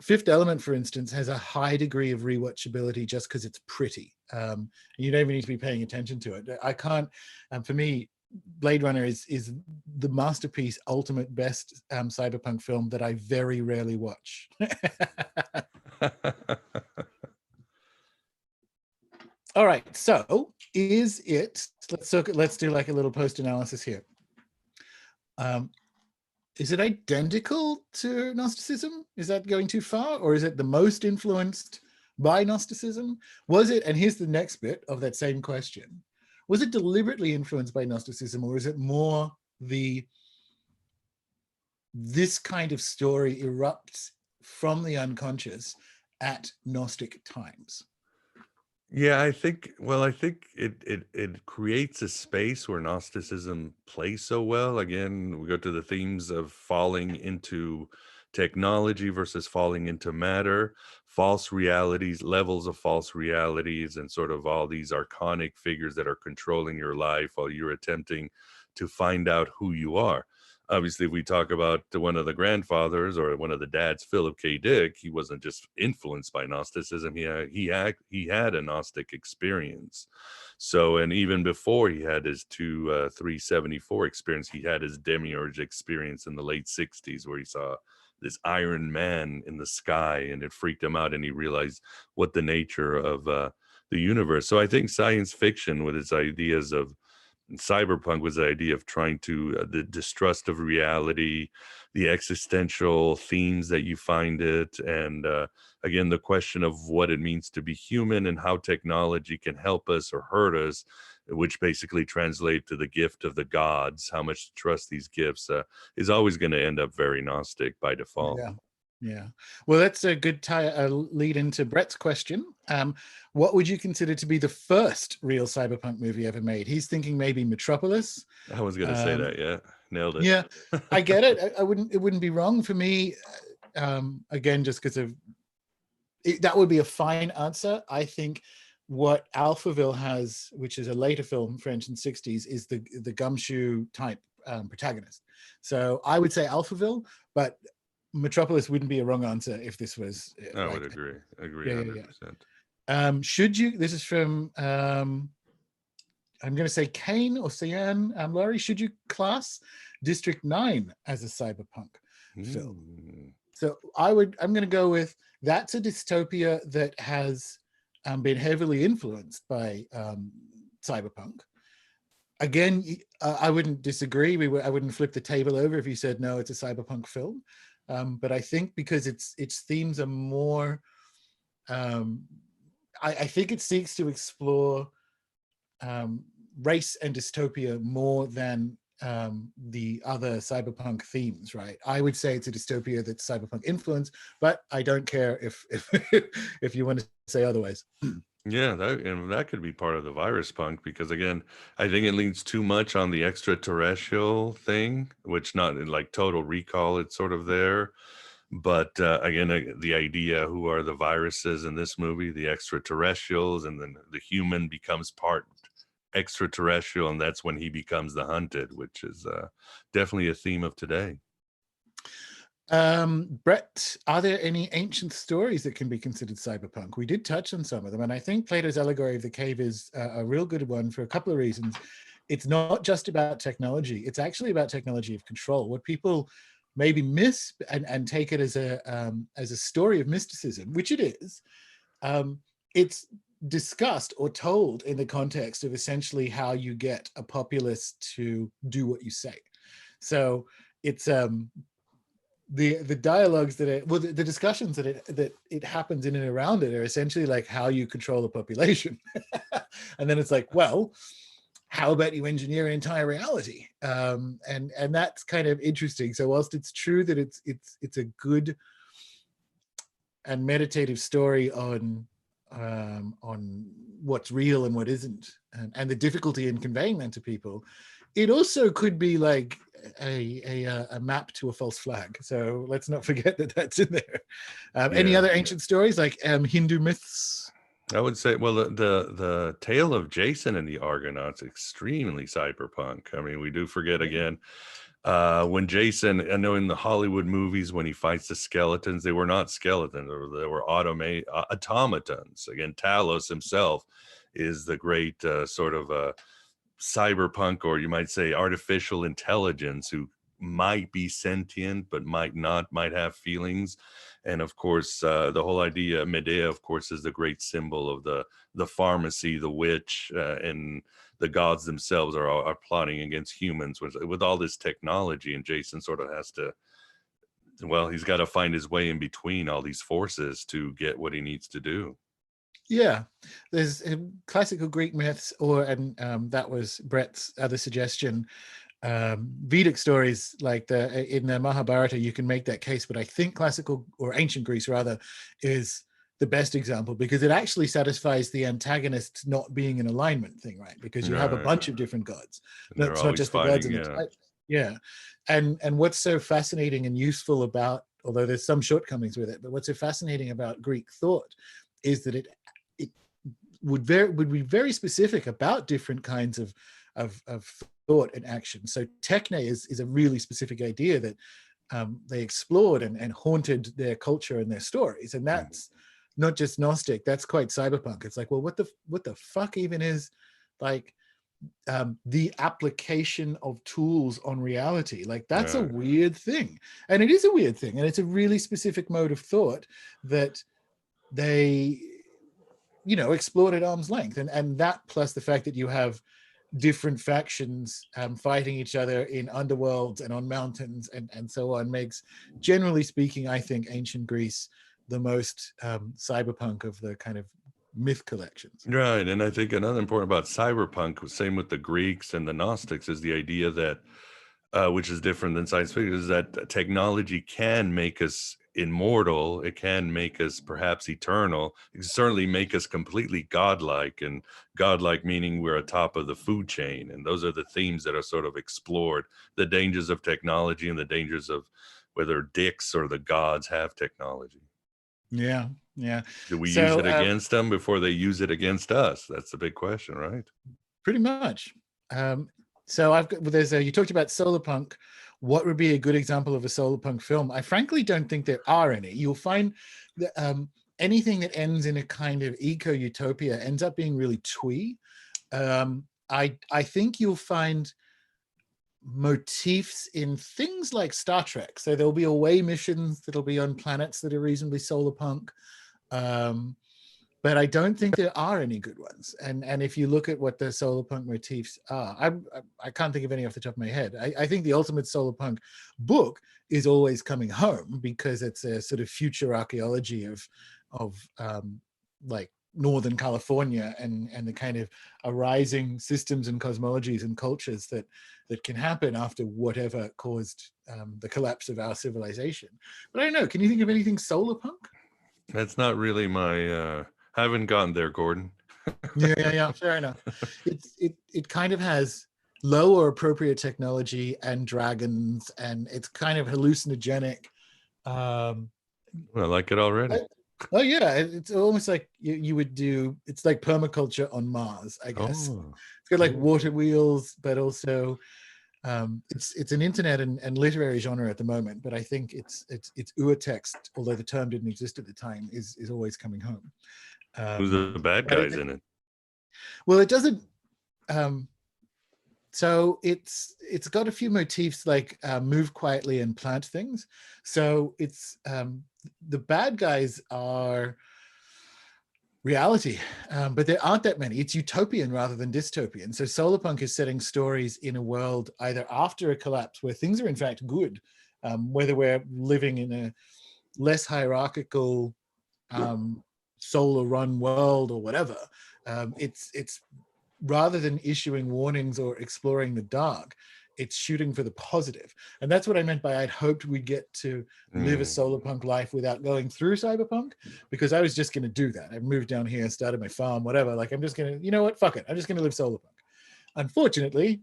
Fifth Element, for instance, has a high degree of rewatchability just because it's pretty. You don't even need to be paying attention to it. I can't. For me, Blade Runner is the masterpiece, ultimate best cyberpunk film that I very rarely watch. All right, so is it? Let's do like a little post analysis here. Is it identical to Gnosticism? Is that going too far, or is it the most influenced by Gnosticism? Was it? And here's the next bit of that same question: was it deliberately influenced by Gnosticism, or is it more this kind of story erupts from the unconscious at Gnostic times? Yeah, I think it creates a space where Gnosticism plays so well. Again, we go to the themes of falling into technology versus falling into matter, false realities, levels of false realities, and sort of all these archonic figures that are controlling your life while you're attempting to find out who you are. Obviously, if we talk about one of the grandfathers or one of the dads, Philip K. Dick, he wasn't just influenced by Gnosticism. He had a Gnostic experience. So, and even before he had his 374 experience, he had his demiurge experience in the late 60s, where he saw this Iron Man in the sky, and it freaked him out, and he realized what the nature of the universe. So I think science fiction, with its ideas of cyberpunk, was the idea of trying to the distrust of reality, the existential themes that you find it, and again, the question of what it means to be human and how technology can help us or hurt us, which basically translate to the gift of the gods, how much to trust these gifts, is always going to end up very Gnostic by default. Yeah. Well, that's a good lead into Brett's question. What would you consider to be the first real cyberpunk movie ever made? He's thinking maybe Metropolis. I was going to say that. Yeah, nailed it. Yeah, I get it. It wouldn't be wrong for me. Again, just because of it, that would be a fine answer. I think what Alphaville has, which is a later film, French in the 60s, is the gumshoe type protagonist. So I would say Alphaville, but Metropolis wouldn't be a wrong answer if this was. I would agree. Agree 100%. Should you? This is from. I'm going to say Kane or Cyan Laurie. Should you class District 9 as a cyberpunk film? So I'm going to go with that's a dystopia that has been heavily influenced by cyberpunk. Again, I wouldn't disagree. I wouldn't flip the table over if you said no, it's a cyberpunk film. But I think because its themes are more, I think it seeks to explore race and dystopia more than the other cyberpunk themes, right? I would say it's a dystopia that's cyberpunk influenced, but I don't care if if you want to say otherwise. Yeah, that could be part of the virus punk, because again, I think it leans too much on the extraterrestrial thing, which not in like Total Recall, it's sort of there. But again, the idea, who are the viruses in this movie, the extraterrestrials, and then the human becomes part extraterrestrial, and that's when he becomes the hunted, which is definitely a theme of today. Brett, are there any ancient stories that can be considered cyberpunk? We did touch on some of them, and I think Plato's allegory of the cave is a real good one for a couple of reasons. It's not just about technology, it's actually about technology of control. What people maybe miss and take it as a story of mysticism, which it is, it's discussed or told in the context of essentially how you get a populace to do what you say. So it's the dialogues that the discussions that it happens in and around it are essentially like how you control the population. And then it's like, well, how about you engineer an entire reality? And that's kind of interesting. So whilst it's true that it's a good and meditative story on what's real and what isn't, and the difficulty in conveying that to people, it also could be like a map to a false flag. So let's not forget that that's in there. Any other ancient stories like Hindu myths? I would say, well, the tale of Jason and the Argonauts, extremely cyberpunk. I mean, we do forget again, When Jason, I know in the Hollywood movies, when he fights the skeletons, they were not skeletons, they were automatons. Again, Talos himself is the great sort of cyberpunk, or you might say artificial intelligence, who might be sentient but might not, might have feelings. And of course, the whole idea, Medea, of course, is the great symbol of the pharmacy, the witch, and the gods themselves are plotting against humans with all this technology. And Jason sort of has to, well, he's got to find his way in between all these forces to get what he needs to do. Yeah, there's classical Greek myths, and that was Brett's other suggestion. Vedic stories, like in the Mahabharata, you can make that case, but I think classical, or ancient Greece rather, is the best example, because it actually satisfies the antagonist not being in alignment thing, right? Because you have a bunch of different gods. It's not just the gods in the type. Yeah. And what's so fascinating and useful about, although there's some shortcomings with it, but what's so fascinating about Greek thought is that it would be very specific about different kinds of thought and action. So techne is a really specific idea that they explored and haunted their culture and their stories. And that's not just Gnostic, that's quite cyberpunk. It's like, well, what the fuck even is like the application of tools on reality? Like, that's a weird thing. And it is a weird thing. And it's a really specific mode of thought that they, explored at arm's length. And that, plus the fact that you have different factions fighting each other in underworlds and on mountains and so on, makes, generally speaking, I think ancient Greece the most cyberpunk of the kind of myth collections. Right. And I think another important about cyberpunk, same with the Greeks and the Gnostics, is the idea that, which is different than science fiction, is that technology can make us immortal. It can make us perhaps eternal. It can certainly make us completely godlike, and godlike meaning we're atop of the food chain. And those are the themes that are sort of explored: the dangers of technology and the dangers of whether dicks or the gods have technology. Yeah. Do we use it against them before they use it against us? That's the big question, right? Pretty much. So you talked about solar punk. What would be a good example of a solar punk film? I frankly don't think there are any. You'll find that anything that ends in a kind of eco-utopia ends up being really twee. I think you'll find motifs in things like Star Trek. So there'll be away missions that'll be on planets that are reasonably solar punk. But I don't think there are any good ones. And if you look at what the solar punk motifs are, I can't think of any off the top of my head. I think the ultimate solar punk book is Always Coming Home, because it's a sort of future archaeology of like Northern California and the kind of arising systems and cosmologies and cultures that can happen after whatever caused the collapse of our civilization. But I don't know, can you think of anything solar punk? That's not really my I haven't gotten there, Gordon. yeah, fair enough. It kind of has low or appropriate technology and dragons, and it's kind of hallucinogenic. I like it already. Oh yeah, it's almost like you would do. It's like permaculture on Mars, I guess. It's got like water wheels, but also it's an internet and literary genre at the moment. But I think it's urtext, although the term didn't exist at the time, is Always Coming Home. Who's the bad guys in it? Well, it doesn't. So it's got a few motifs like move quietly and plant things. So it's the bad guys are reality, but there aren't that many. It's utopian rather than dystopian. So solarpunk is setting stories in a world either after a collapse where things are in fact good, whether we're living in a less hierarchical solar run world or whatever. It's rather than issuing warnings or exploring the dark, it's shooting for the positive. And that's what I meant by I'd hoped we'd get to live a solar punk life without going through cyberpunk, because I was just going to do that. I moved down here, started my farm, whatever. Like, I'm just going to, you know what, fuck it. I'm just going to live solar punk. Unfortunately,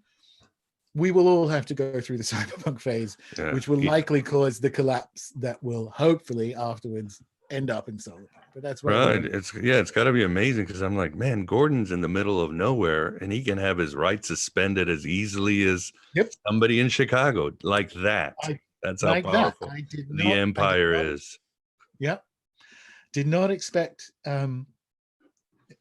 we will all have to go through the cyberpunk phase, which will likely cause the collapse that will hopefully afterwards end up in Solar Punk. But that's why we Right. don't. It's got to be amazing because I'm like, man, Gordon's in the middle of nowhere and he can have his rights suspended as easily as Yep. somebody in Chicago, like that. I That's how like that. powerful I did the not. I did empire not. is. Yep. Did not expect.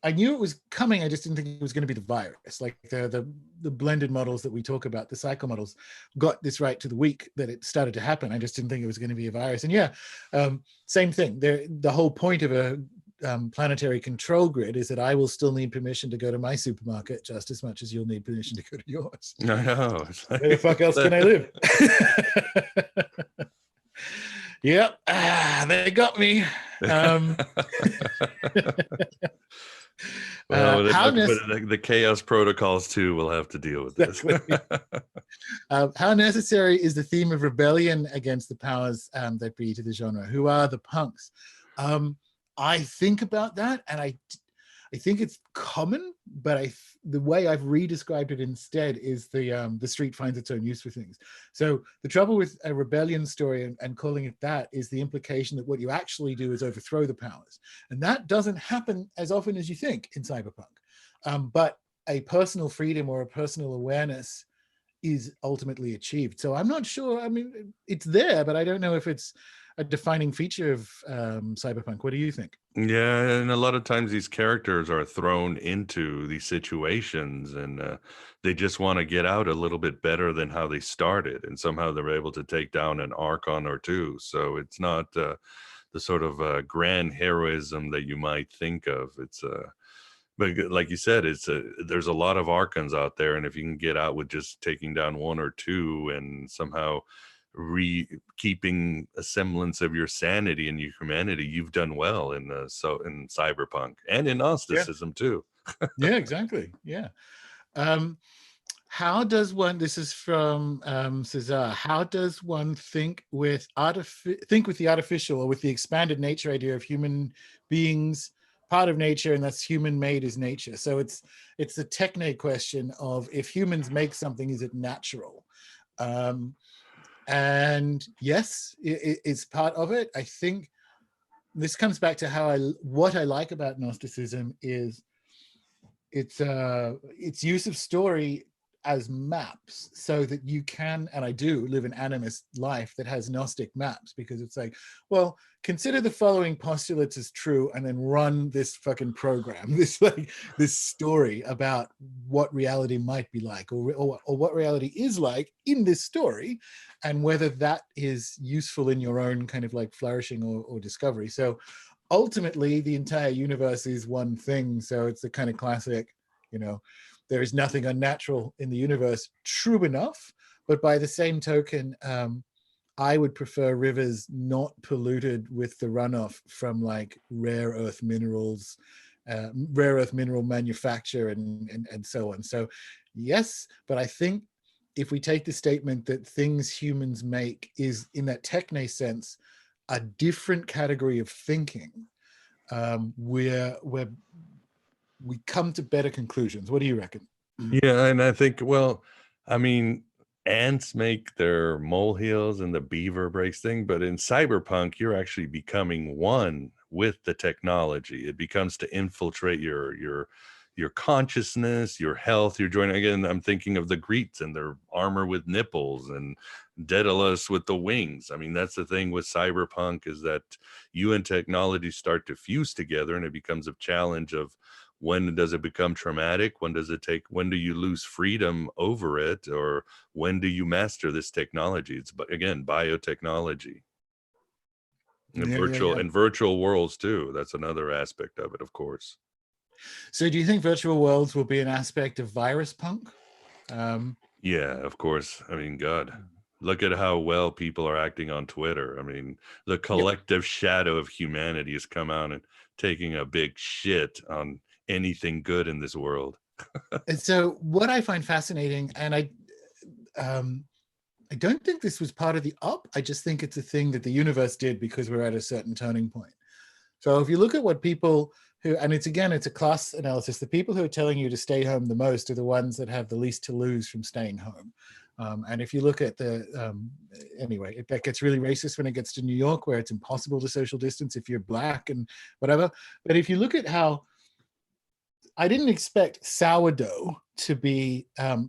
I knew it was coming. I just didn't think it was going to be the virus. Like the blended models that we talk about, the cycle models, got this right to the week that it started to happen. I just didn't think it was going to be a virus. And yeah, same thing. The whole point of a planetary control grid is that I will still need permission to go to my supermarket just as much as you'll need permission to go to yours. I know. Where the fuck else can I live? Yep. They got me. Well, the chaos protocols too will have to deal with this. How necessary is the theme of rebellion against the powers that be to the genre? Who are the punks? I think about that, and I think it's common, but the way I've redescribed it instead is the street finds its own use for things. So the trouble with a rebellion story and calling it that is the implication that what you actually do is overthrow the powers. And that doesn't happen as often as you think in Cyberpunk. But a personal freedom or a personal awareness is ultimately achieved. So I'm not sure, I mean, it's there, but I don't know if it's a defining feature of Cyberpunk. What do you think? Yeah, and a lot of times these characters are thrown into these situations and they just want to get out a little bit better than how they started. And somehow they're able to take down an Archon or two. So it's not the sort of grand heroism that you might think of. It's but like you said, there's a lot of Archons out there. And if you can get out with just taking down one or two and somehow keeping a semblance of your sanity and your humanity, you've done well in Cyberpunk and in Gnosticism too. Yeah, exactly. Yeah. How does one, this is from Cesar, how does one think with the artificial or with the expanded nature idea of human beings, part of nature, and that's human made is nature? So it's the techne question of, if humans make something, is it natural? And yes, it's part of it. I think this comes back to what I like about Gnosticism is its use of story as maps, so that you can, and I do live an animist life that has Gnostic maps, because it's like, well, consider the following postulates as true and then run this fucking program, this story about what reality might be like, or what reality is like in this story, and whether that is useful in your own kind of like flourishing or discovery. So ultimately the entire universe is one thing. So it's the kind of classic, there is nothing unnatural in the universe, true enough, but by the same token, I would prefer rivers not polluted with the runoff from like rare earth mineral manufacture and so on. So yes, but I think if we take the statement that things humans make is, in that techne sense, a different category of thinking, where we come to better conclusions. What do you reckon? Yeah, and I think, well, I mean, ants make their molehills and the beaver breaks thing, but in Cyberpunk, you're actually becoming one with the technology. It becomes to infiltrate your consciousness, your health. You're joining again. I'm thinking of the Greeks and their armor with nipples and Daedalus with the wings. I mean, that's the thing with Cyberpunk, is that you and technology start to fuse together, and it becomes a challenge of, when does it become traumatic? When do you lose freedom over it? Or when do you master this technology? It's, again, biotechnology and virtual worlds too. That's another aspect of it, of course. So do you think virtual worlds will be an aspect of virus punk? Yeah, of course. I mean, God, look at how well people are acting on Twitter. I mean, the collective shadow of humanity has come out and taking a big shit on anything good in this world. And so what I find fascinating, and I don't think this was part of the up, I just think it's a thing that the universe did because we're at a certain turning point. So if you look at what people who, and it's a class analysis, the people who are telling you to stay home the most are the ones that have the least to lose from staying home. And if you look at anyway, that gets really racist when it gets to New York, where it's impossible to social distance if you're black and whatever. But if you look at how, I didn't expect sourdough to be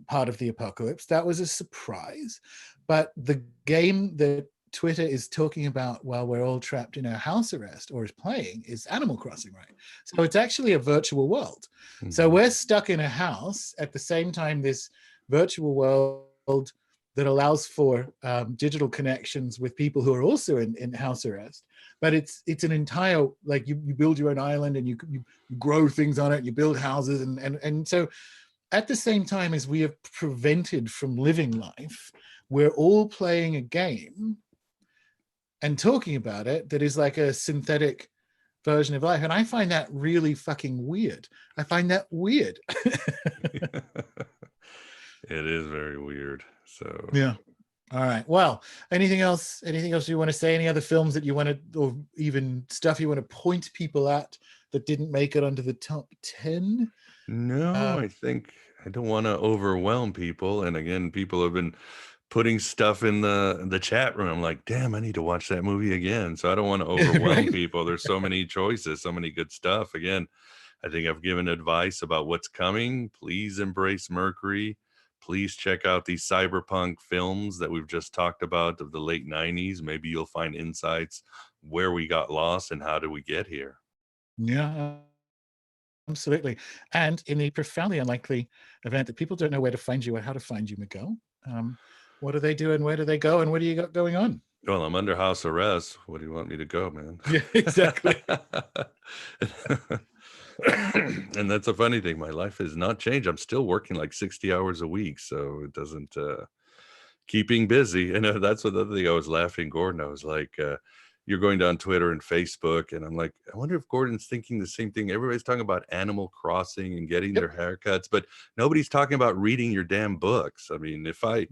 part of the apocalypse. That was a surprise. But the game that Twitter is talking about while we're all trapped in our house arrest, or is playing, is Animal Crossing, right? So it's actually a virtual world. Mm-hmm. So we're stuck in a house at the same time this virtual world that allows for digital connections with people who are also in house arrest. But it's an entire, like, you build your own island and you grow things on it, you build houses, and so at the same time as we are prevented from living life, we're all playing a game and talking about it that is like a synthetic version of life. And I find that really fucking weird. I find that weird. It is very weird. So yeah. All right. Well, anything else you want to say? Any other films that you want to, or even stuff you want to point people at that didn't make it onto the top 10? No, I think I don't want to overwhelm people. And again, people have been putting stuff in the chat room. I'm like, damn, I need to watch that movie again. So I don't want to overwhelm people. There's so many choices, so many good stuff. Again, I think I've given advice about what's coming. Please embrace Mercury. Please check out these cyberpunk films that we've just talked about of the late 90s. Maybe you'll find insights where we got lost and how did we get here. Yeah, absolutely. And in the profoundly unlikely event that people don't know where to find you or how to find you, Miguel, what do they do and where do they go and what do you got going on? Well, I'm under house arrest. What do you want me to go, man? Yeah, exactly. And that's a funny thing. My life has not changed. I'm still working like 60 hours a week. So it doesn't, keeping busy. And that's what the other thing I was laughing, Gordon. I was like, you're going down Twitter and Facebook. And I'm like, I wonder if Gordon's thinking the same thing. Everybody's talking about Animal Crossing and getting their haircuts, but nobody's talking about reading your damn books. I mean, if I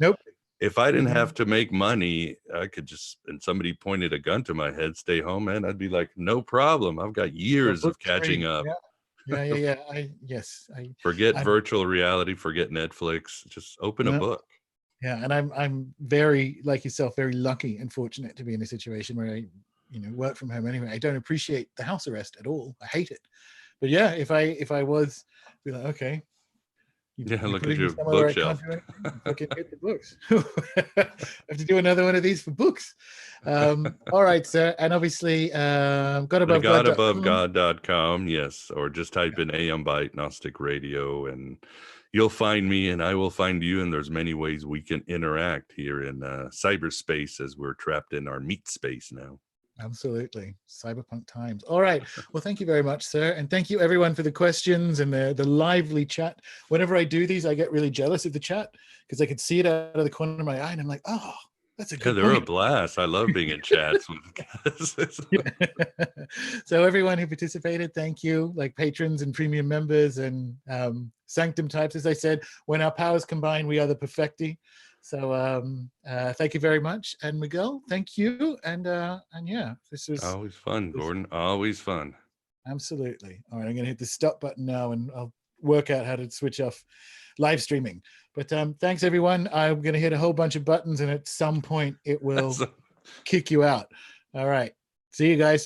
didn't have to make money, I could just, and somebody pointed a gun to my head, stay home, man, I'd be like, no problem. I've got years of catching up. Yeah. Forget virtual reality, forget Netflix, just open a book. Yeah, and I'm very, like yourself, very lucky and fortunate to be in a situation where I, work from home anyway. I don't appreciate the house arrest at all. I hate it. But yeah, if I was, be like, okay. Look at your bookshelf. Fucking hit the books. I have to do another one of these for books. All right, sir. And obviously, GodAboveGod.com, yes. Or just type in Aeon, Byte, Gnostic Radio, and you'll find me and I will find you. And there's many ways we can interact here in cyberspace as we're trapped in our meat space now. Absolutely. Cyberpunk times. All right. Well, thank you very much, sir. And thank you everyone for the questions and the lively chat. Whenever I do these, I get really jealous of the chat because I can see it out of the corner of my eye and I'm like, oh, that's a good they're a blast. I love being in chats with guys. So everyone who participated, thank you, like patrons and premium members and sanctum types. As I said, when our powers combine, we are the perfecti. So thank you very much. And Miguel, thank you. And yeah, this was always fun, Gordon. Always fun. Absolutely. All right, I'm going to hit the stop button now and I'll work out how to switch off live streaming. But thanks, everyone. I'm going to hit a whole bunch of buttons and at some point it will kick you out. All right. See you guys.